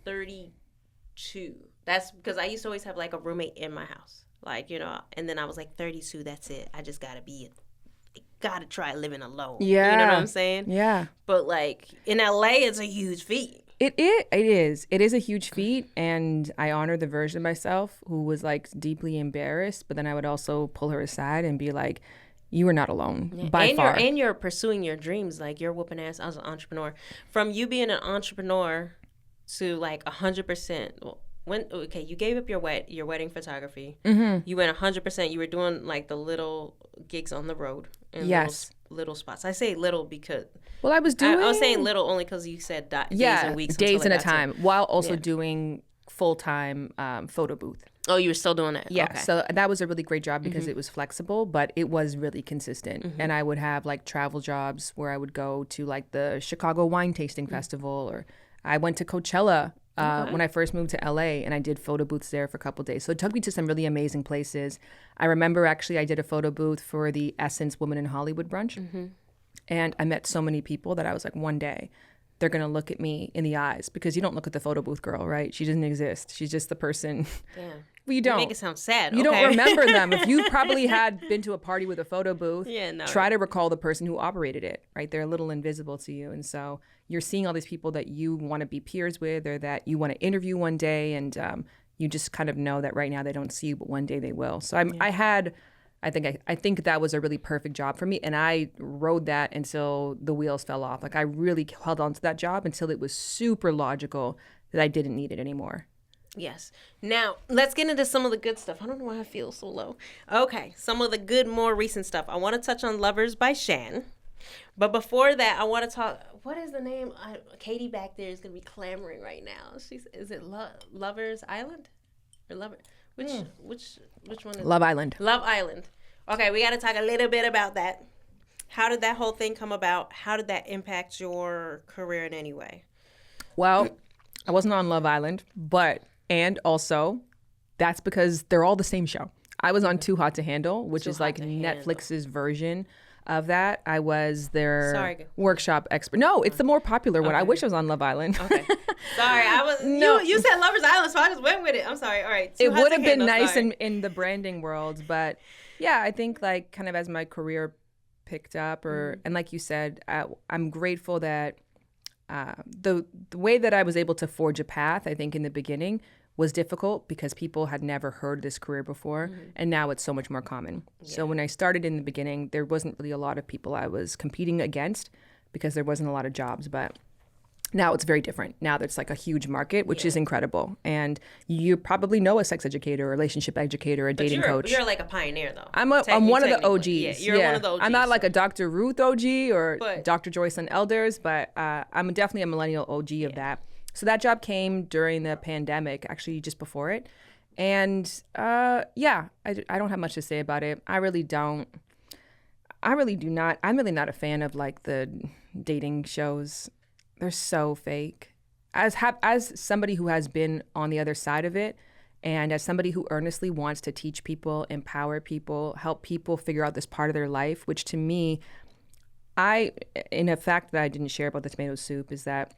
32. That's because I used to always have like a roommate in my house. Like, and then I was like 32, that's it. I just gotta try living alone. Yeah. You know what I'm saying? Yeah. But like in LA, it's a huge feat. It is. It is a huge feat, and I honor the version of myself who was like deeply embarrassed, but then I would also pull her aside and be like, you are not alone by far. And you're pursuing your dreams. Like you're whooping ass as an entrepreneur. From you being an entrepreneur to like 100%. You gave up your wedding photography. You went 100%. You were doing like the little gigs on the road and little spots. I say little because I was saying little only because you said days and weeks. Days at a time, while also doing full-time photo booth. Oh, you were still doing that? Yeah. Okay. So that was a really great job because it was flexible, but it was really consistent. And I would have like travel jobs where I would go to like the Chicago Wine Tasting Festival, or I went to Coachella when I first moved to LA, and I did photo booths there for a couple of days. So it took me to some really amazing places. I remember actually I did a photo booth for the Essence Women in Hollywood brunch. And I met so many people that I was like, one day they're going to look at me in the eyes, because you don't look at the photo booth girl, right? She doesn't exist. She's just the person. Damn. Well, you don't. You make it sound sad. You don't remember them. If you probably had been to a party with a photo booth, try to recall the person who operated it, right? They're a little invisible to you. And so you're seeing all these people that you want to be peers with, or that you want to interview one day. And you just kind of know that right now they don't see you, but one day they will. So I think that was a really perfect job for me. And I rode that until the wheels fell off. Like I really held on to that job until it was super logical that I didn't need it anymore. Yes. Now, let's get into some of the good stuff. I don't know why I feel so low. Okay, some of the good, more recent stuff. I want to touch on Lovers by Shan. But before that, I want to talk, what is the name? Katie back there is going to be clamoring right now. Is it Lovers Island? Or Lover? Which one is it? Love Island. Love Island. Okay, we got to talk a little bit about that. How did that whole thing come about? How did that impact your career in any way? Well, I wasn't on Love Island, and also that's because they're all the same show. I was on Too Hot to Handle, which is like Netflix's version of that. I was their workshop expert. No, it's the more popular one. I wish I was on Love Island. Okay. Sorry, I was. No. You said Lovers Island, so I just went with it. I'm sorry. All right. It would have been nice in the branding world, but yeah, I think like kind of as my career picked up, and like you said, I'm grateful that the way that I was able to forge a path, I think in the beginning was difficult because people had never heard this career before, and now it's so much more common. Yeah. So when I started in the beginning, there wasn't really a lot of people I was competing against because there wasn't a lot of jobs, but now it's very different. Now there's like a huge market, which is incredible. And you probably know a sex educator, a relationship educator, a dating coach. You're like a pioneer, though. I'm one of the OGs. Yeah, you're one of the OGs. I'm not like a Dr. Ruth OG or Dr. Joyce and Elders, but I'm definitely a millennial OG of that. So that job came during the pandemic, actually just before it. And I don't have much to say about it. I really do not. I'm really not a fan of like the dating shows. They're so fake. As somebody who has been on the other side of it, and as somebody who earnestly wants to teach people, empower people, help people figure out this part of their life, which to me, in a fact that I didn't share about the tomato soup is that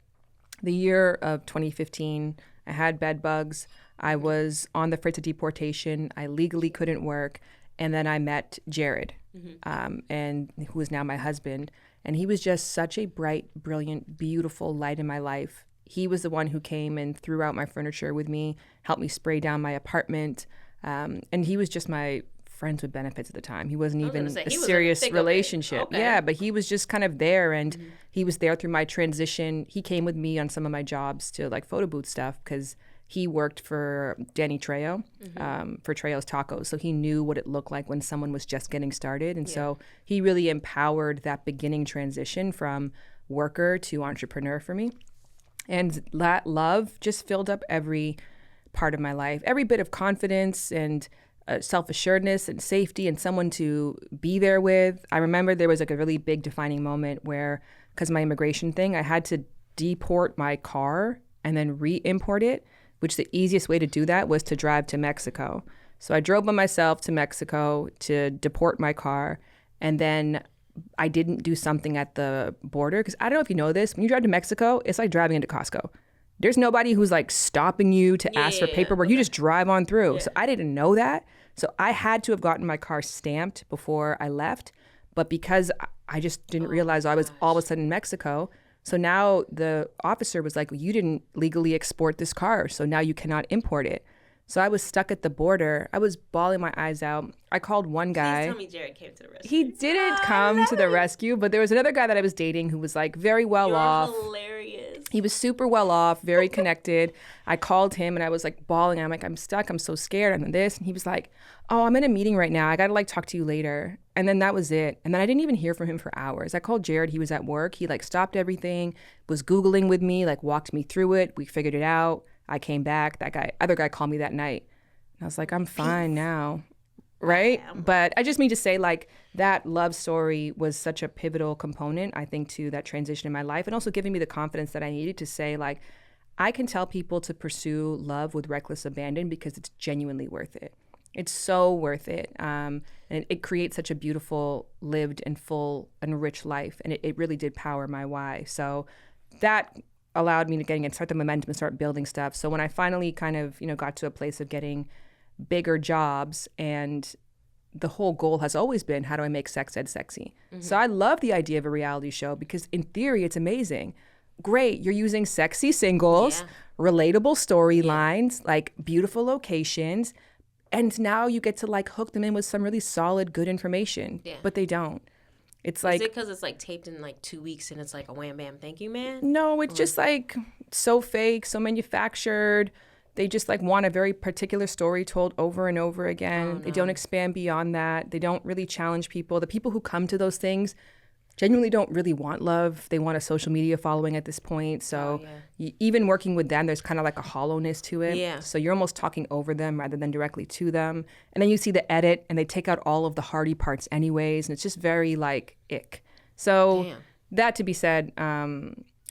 the year of 2015, I had bed bugs. I was on the fritz of deportation. I legally couldn't work. And then I met Jared, and who is now my husband. And he was just such a bright, brilliant, beautiful light in my life. He was the one who came and threw out my furniture with me, helped me spray down my apartment. And he was just my friends with benefits at the time. He wasn't even a serious relationship. Okay. Yeah, but he was just kind of there, and he was there through my transition. He came with me on some of my jobs to like photo booth stuff because he worked for Danny Trejo for Trejo's Tacos. So he knew what it looked like when someone was just getting started. And so he really empowered that beginning transition from worker to entrepreneur for me. And that love just filled up every part of my life, every bit of confidence and self-assuredness and safety and someone to be there with. I remember there was like a really big defining moment where, because my immigration thing, I had to deport my car and then re-import it, which the easiest way to do that was to drive to Mexico. So I drove by myself to Mexico to deport my car, and then I didn't do something at the border, because I don't know if you know this, when you drive to Mexico, it's like driving into Costco. There's nobody who's like stopping you to ask for paperwork. You just drive on through. Yeah. So I didn't know that. So I had to have gotten my car stamped before I left. But because I just didn't realize I was all of a sudden in Mexico. So now the officer was like, well, you didn't legally export this car, so now you cannot import it. So I was stuck at the border. I was bawling my eyes out. I called one guy. Please tell me Jared came to the rescue. He didn't come to the rescue, but there was another guy that I was dating who was like very well off. Hilarious. He was super well off, very connected. I called him and I was like bawling. I'm like, I'm stuck. I'm so scared. I'm this. And he was like, oh, I'm in a meeting right now. I got to like talk to you later. And then that was it. And then I didn't even hear from him for hours. I called Jared. He was at work. He like stopped everything, was Googling with me, like walked me through it. We figured it out. I came back. Other guy called me that night. And I was like, I'm fine now. Right? But I just mean to say, like, that love story was such a pivotal component, I think, to that transition in my life, and also giving me the confidence that I needed to say, like, I can tell people to pursue love with reckless abandon because it's genuinely worth it. It's so worth it. And it creates such a beautiful, lived and full and rich life. And it really did power my why. So that allowed me to start the momentum and start building stuff. So when I finally kind of, got to a place of getting bigger jobs, and the whole goal has always been, how do I make sex ed sexy? Mm-hmm. So I love the idea of a reality show because in theory, it's amazing. Great, you're using sexy singles, relatable storylines, like beautiful locations, and now you get to like hook them in with some really solid, good information. Yeah. But they don't. It's like, is it because it's like taped in like 2 weeks and it's like a wham bam thank you man? No, it's just like so fake, so manufactured. They just like want a very particular story told over and over again. Oh, no. They don't expand beyond that. They don't really challenge people. The people who come to those things genuinely don't really want love. They want a social media following at this point. So even working with them, there's kind of like a hollowness to it. Yeah. So you're almost talking over them rather than directly to them. And then you see the edit and they take out all of the hardy parts anyways. And it's just very like ick. So that to be said,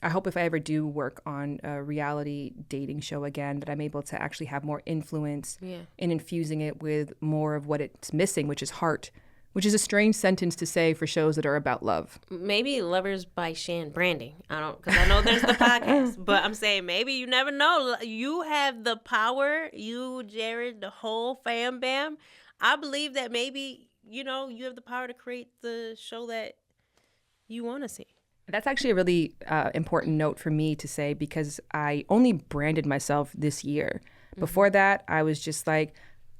I hope if I ever do work on a reality dating show again, that I'm able to actually have more influence in infusing it with more of what it's missing, which is heart, which is a strange sentence to say for shows that are about love. Maybe Lovers by Shan branding. Because I know there's the podcast, but I'm saying maybe you never know. You have the power, you, Jared, the whole fam bam. I believe that maybe, you have the power to create the show that you want to see. That's actually a really important note for me to say because I only branded myself this year. Mm-hmm. Before that, I was just like,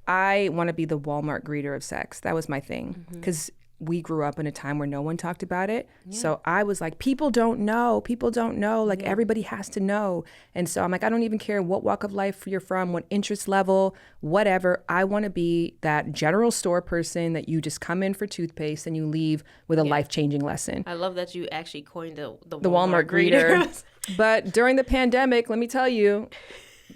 I want to be the Walmart greeter of sex. That was my thing because we grew up in a time where no one talked about it. Yeah. So I was like, people don't know. Like everybody has to know. And so I'm like, I don't even care what walk of life you're from, what interest level, whatever. I want to be that general store person that you just come in for toothpaste and you leave with a life-changing lesson. I love that you actually coined the Walmart greeter. But during the pandemic, let me tell you,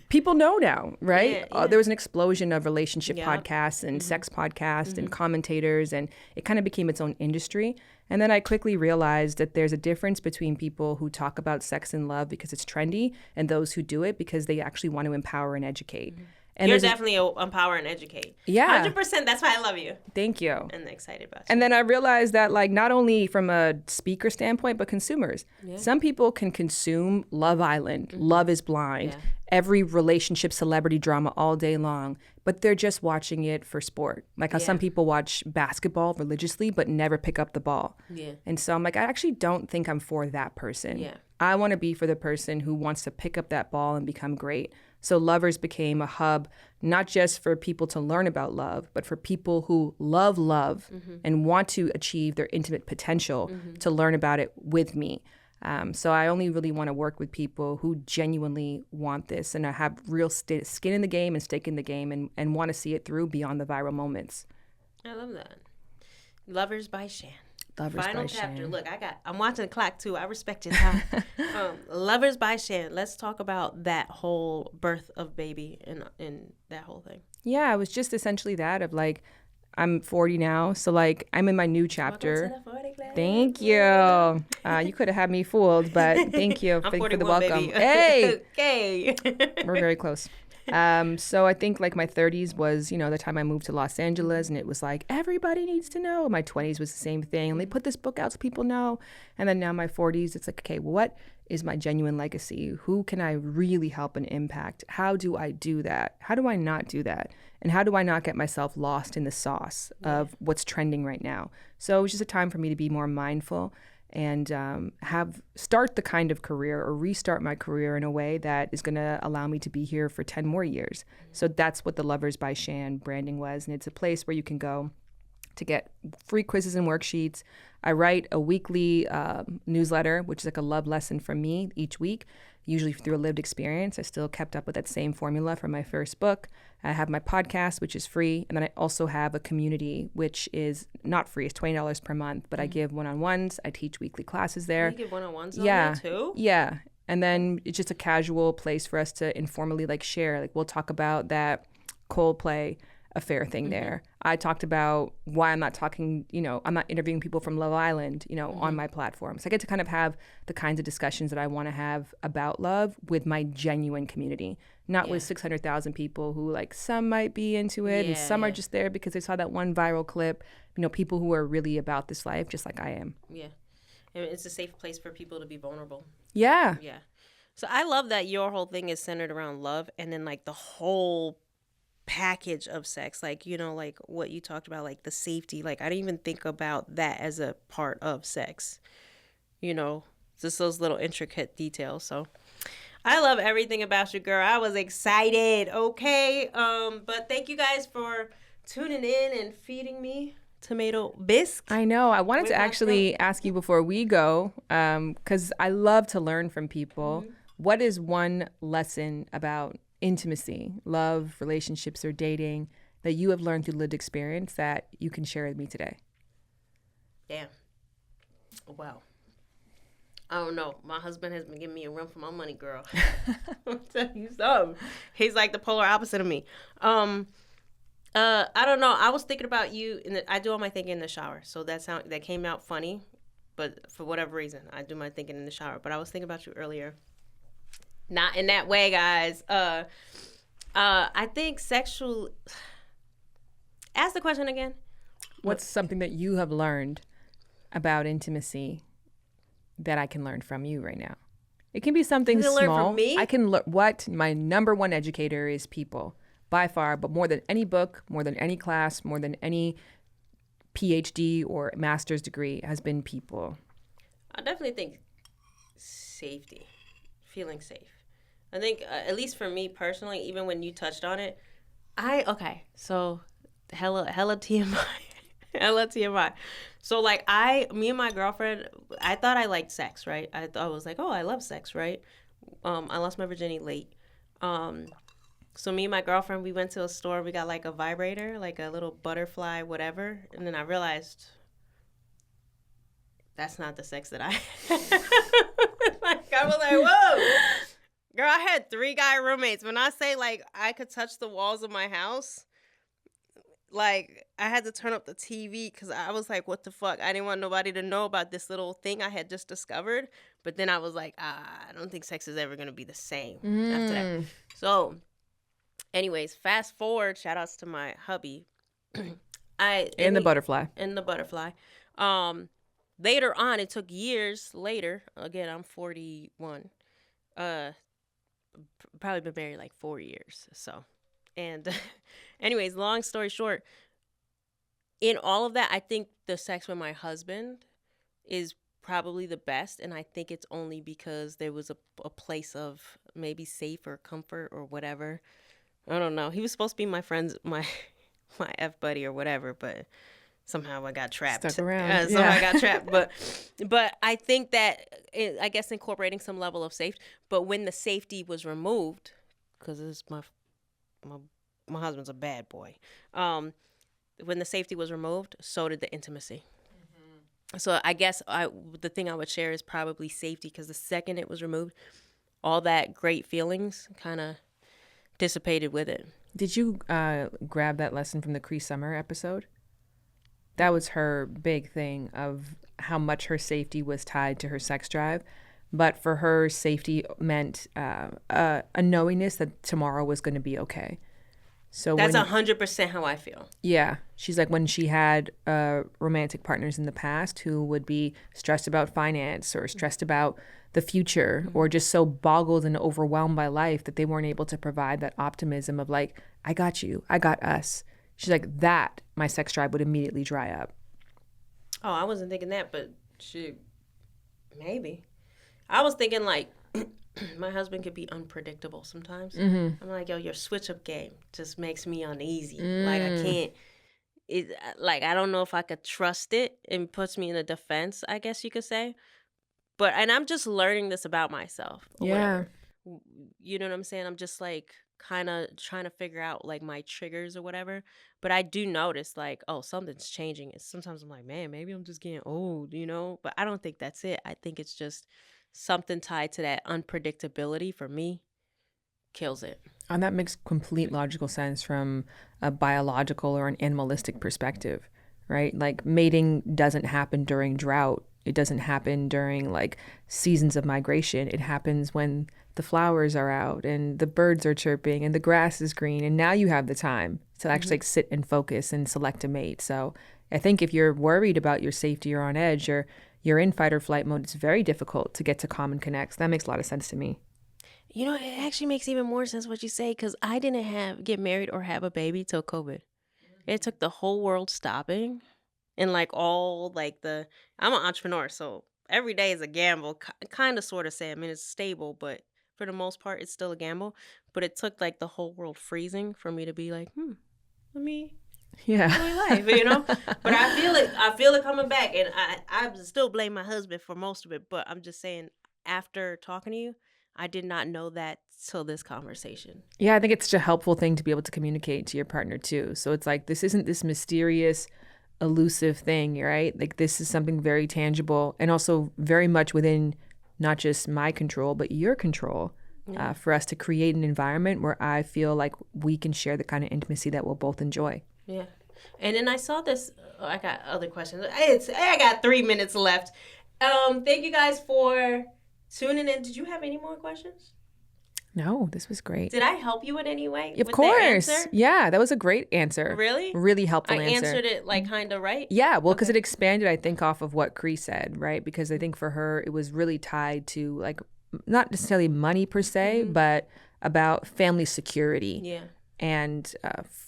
people know now, right? There was an explosion of relationship podcasts and sex podcasts and commentators, and it kind of became its own industry. And then I quickly realized that there's a difference between people who talk about sex and love because it's trendy and those who do it because they actually want to empower and educate. And you're definitely empower and educate. Yeah. 100%. That's why I love you. Thank you. And excited about you. And then I realized that, like, not only from a speaker standpoint, but consumers. Yeah. Some people can consume Love Island, Love is Blind, every relationship celebrity drama all day long, but they're just watching it for sport. Like how some people watch basketball religiously, but never pick up the ball. Yeah. And so I'm like, I actually don't think I'm for that person. Yeah. I want to be for the person who wants to pick up that ball and become great. So Lovers became a hub, not just for people to learn about love, but for people who love love and want to achieve their intimate potential to learn about it with me. So I only really want to work with people who genuinely want this and have real skin in the game and stake in the game and want to see it through beyond the viral moments. I love that. Lovers by Shan. Lovers Final by chapter. Shan. Look, I'm watching the clock too. I respect your time. Lovers by Shan. Let's talk about that whole birth of baby and that whole thing. Yeah, it was just essentially that of like, I'm 40 now, so like I'm in my new chapter. Welcome to the 40 Club. Thank you. You could have had me fooled, but thank you for the welcome. Baby. Hey, okay. We're very close. So I think like my 30s was, the time I moved to Los Angeles, and it was like everybody needs to know. My 20s was the same thing. And they put this book out so people know. And then now my 40s, it's like, okay, what is my genuine legacy? Who can I really help and impact? How do I do that? How do I not do that? And how do I not get myself lost in the sauce of what's trending right now? So it was just a time for me to be more mindful and start the kind of career or restart my career in a way that is going to allow me to be here for 10 more years. So that's what the Lovers by Shan branding was. And it's a place where you can go to get free quizzes and worksheets. I write a weekly newsletter, which is like a love lesson from me each week, usually through a lived experience. I still kept up with that same formula from my first book. I have my podcast, which is free. And then I also have a community, which is not free. It's $20 per month, but I give one-on-ones. I teach weekly classes there. You give one-on-ones on there too? Yeah. And then it's just a casual place for us to informally like share. Like we'll talk about that Coldplay affair thing there. I talked about why I'm not talking, I'm not interviewing people from Love Island, on my platform. So I get to kind of have the kinds of discussions that I want to have about love with my genuine community, not with 600,000 people who like some might be into it and some are just there because they saw that one viral clip, people who are really about this life just like I am. Yeah. And it's a safe place for people to be vulnerable. Yeah. Yeah. So I love that your whole thing is centered around love and then like the whole package of sex, like like what you talked about, like the safety. Like I didn't even think about that as a part of sex, just those little intricate details. So I love everything about you, girl. I was excited. Okay, but thank you guys for tuning in and feeding me tomato bisque. I know. I wanted to actually ask you before we go, because I love to learn from people. What is one lesson about intimacy, love, relationships, or dating that you have learned through lived experience that you can share with me today? Damn. Wow. I don't know. My husband has been giving me a run for my money, girl. I'll tell you something. He's like the polar opposite of me. I don't know. I was thinking about you. I do all my thinking in the shower. So that came out funny. But for whatever reason, I do my thinking in the shower. But I was thinking about you earlier. Not in that way, guys. I think sexual... Ask the question again. What's something that you have learned about intimacy that I can learn from you right now? It can be something small. Learn from me? I can learn what my number one educator is people, by far, but more than any book, more than any class, more than any PhD or master's degree has been people. I definitely think safety, feeling safe. I think, at least for me personally, even when you touched on it, so hella TMI. Hella TMI. So, like, me and my girlfriend, I thought I liked sex, right? I was like, oh, I love sex, right? I lost my virginity late. So me and my girlfriend, we went to a store, we got, like, a vibrator, like a little butterfly, whatever. And then I realized that's not the sex that I like, I was like, whoa. Girl, I had 3 guy roommates. When I say, like, I could touch the walls of my house, like, I had to turn up the TV because I was like, what the fuck? I didn't want nobody to know about this little thing I had just discovered. But then I was like, I don't think sex is ever going to be the same after that. So Anyways, fast forward, shout outs to my hubby. And the butterfly. And the butterfly. Later on, it took years later. Again, I'm 41. Probably been married like 4 years. So, and anyways, long story short, in all of that, I think the sex with my husband is probably the best, and I think it's only because there was a place of maybe safe or comfort or whatever. I don't know. He was supposed to be my friend's my F buddy or whatever, but somehow I got trapped. Stuck around. Somehow I got trapped. But I think that I guess incorporating some level of safety. But when the safety was removed, because it's my husband's a bad boy. When the safety was removed, so did the intimacy. So I guess the thing I would share is probably safety, because the second it was removed, all that great feelings kind of dissipated with it. Did you grab that lesson from the Cree Summer episode? That was her big thing of how much her safety was tied to her sex drive. But for her, safety meant a knowingness that tomorrow was going to be okay. So that's 100% how I feel. Yeah. She's like, when she had romantic partners in the past who would be stressed about finance or stressed about the future or just so boggled and overwhelmed by life that they weren't able to provide that optimism of like, I got you, I got us. She's like, that, my sex drive would immediately dry up. Oh, I wasn't thinking that, but maybe. I was thinking like, my husband could be unpredictable sometimes. I'm like, yo, your switch up game just makes me uneasy. Like, I can't, I don't know if I could trust it, and puts me in a defense, I guess you could say. And I'm just learning this about myself. Yeah. Whatever. You know what I'm saying? I'm just like kind of trying to figure out like my triggers or whatever. But I do notice like, oh, something's changing. And sometimes I'm like, man, maybe I'm just getting old, you know? But I don't think that's it. I think it's just something tied to that unpredictability for me kills it. And that makes complete logical sense from a biological or an animalistic perspective, right? Like mating doesn't happen during drought. It doesn't happen during like seasons of migration. It happens when the flowers are out and the birds are chirping and the grass is green. And now you have the time to actually like sit and focus and select a mate. So I think if you're worried about your safety or on edge or you're in fight or flight mode, it's very difficult to get to common connects. That makes a lot of sense to me. You know, it actually makes even more sense what you say, because I didn't get married or have a baby till COVID. It took the whole world stopping. And like all like I'm an entrepreneur, so every day is a gamble, kind of sort of say. I mean, it's stable, but for the most part, it's still a gamble. But it took like the whole world freezing for me to be like, let me enjoy life, you know? But I feel it coming back. And I still blame my husband for most of it. But I'm just saying, after talking to you, I did not know that till this conversation. Yeah, I think it's such a helpful thing to be able to communicate to your partner too. So it's like, this isn't this mysterious elusive thing, right? Like this is something very tangible and also very much within not just my control, but your control for us to create an environment where I feel like we can share the kind of intimacy that we'll both enjoy. Yeah. And then I saw this, I got other questions. I got 3 minutes left. Thank you guys for tuning in. Did you have any more questions? No, this was great. Did I help you in any way? Of course. Yeah, that was a great answer. Really? Really helpful answer. I answered it like kind of right? Yeah, well, because it expanded, I think, off of what Cree said, right? Because I think for her, it was really tied to like, not necessarily money per se, but about family security. Yeah. And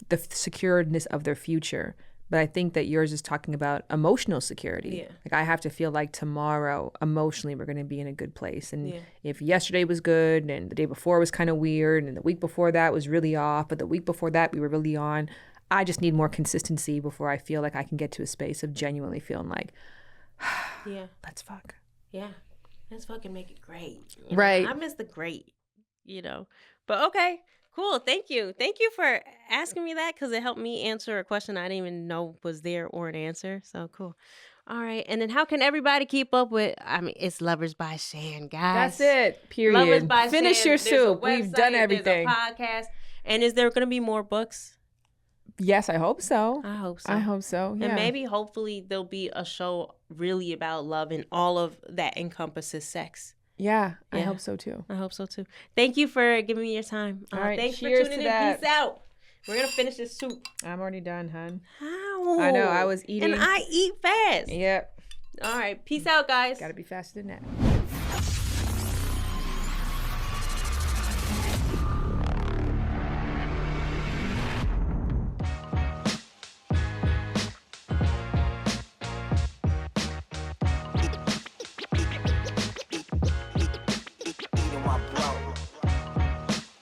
the securedness of their future. But I think that yours is talking about emotional security. Yeah. Like I have to feel like tomorrow, emotionally, we're going to be in a good place. And if yesterday was good and the day before was kind of weird and the week before that was really off, but the week before that we were really on, I just need more consistency before I feel like I can get to a space of genuinely feeling like, let's fuck. Yeah. Let's fucking make it great. Right. I miss the great, But okay. Cool. Thank you. Thank you for asking me that, because it helped me answer a question I didn't even know was there or an answer. So cool. All right. And then how can everybody keep up with, it's Lovers by Shan, guys. That's it. Period. Lovers by Finish Shan. your There's soup. a We've website, done everything. There's a podcast. And is there going to be more books? Yes, I hope so. I hope so. I hope so. Yeah. And maybe, hopefully, there'll be a show really about love and all of that encompasses sex. Yeah, I Yeah. hope so too. I hope so too. Thank you for giving me your time. All right, Thanks cheers for tuning to in. that. Peace out. We're gonna finish this soup. I'm already done, hun. How? I know, I was eating. And I eat fast. Yep. All right. Peace out, guys. Gotta be faster than that.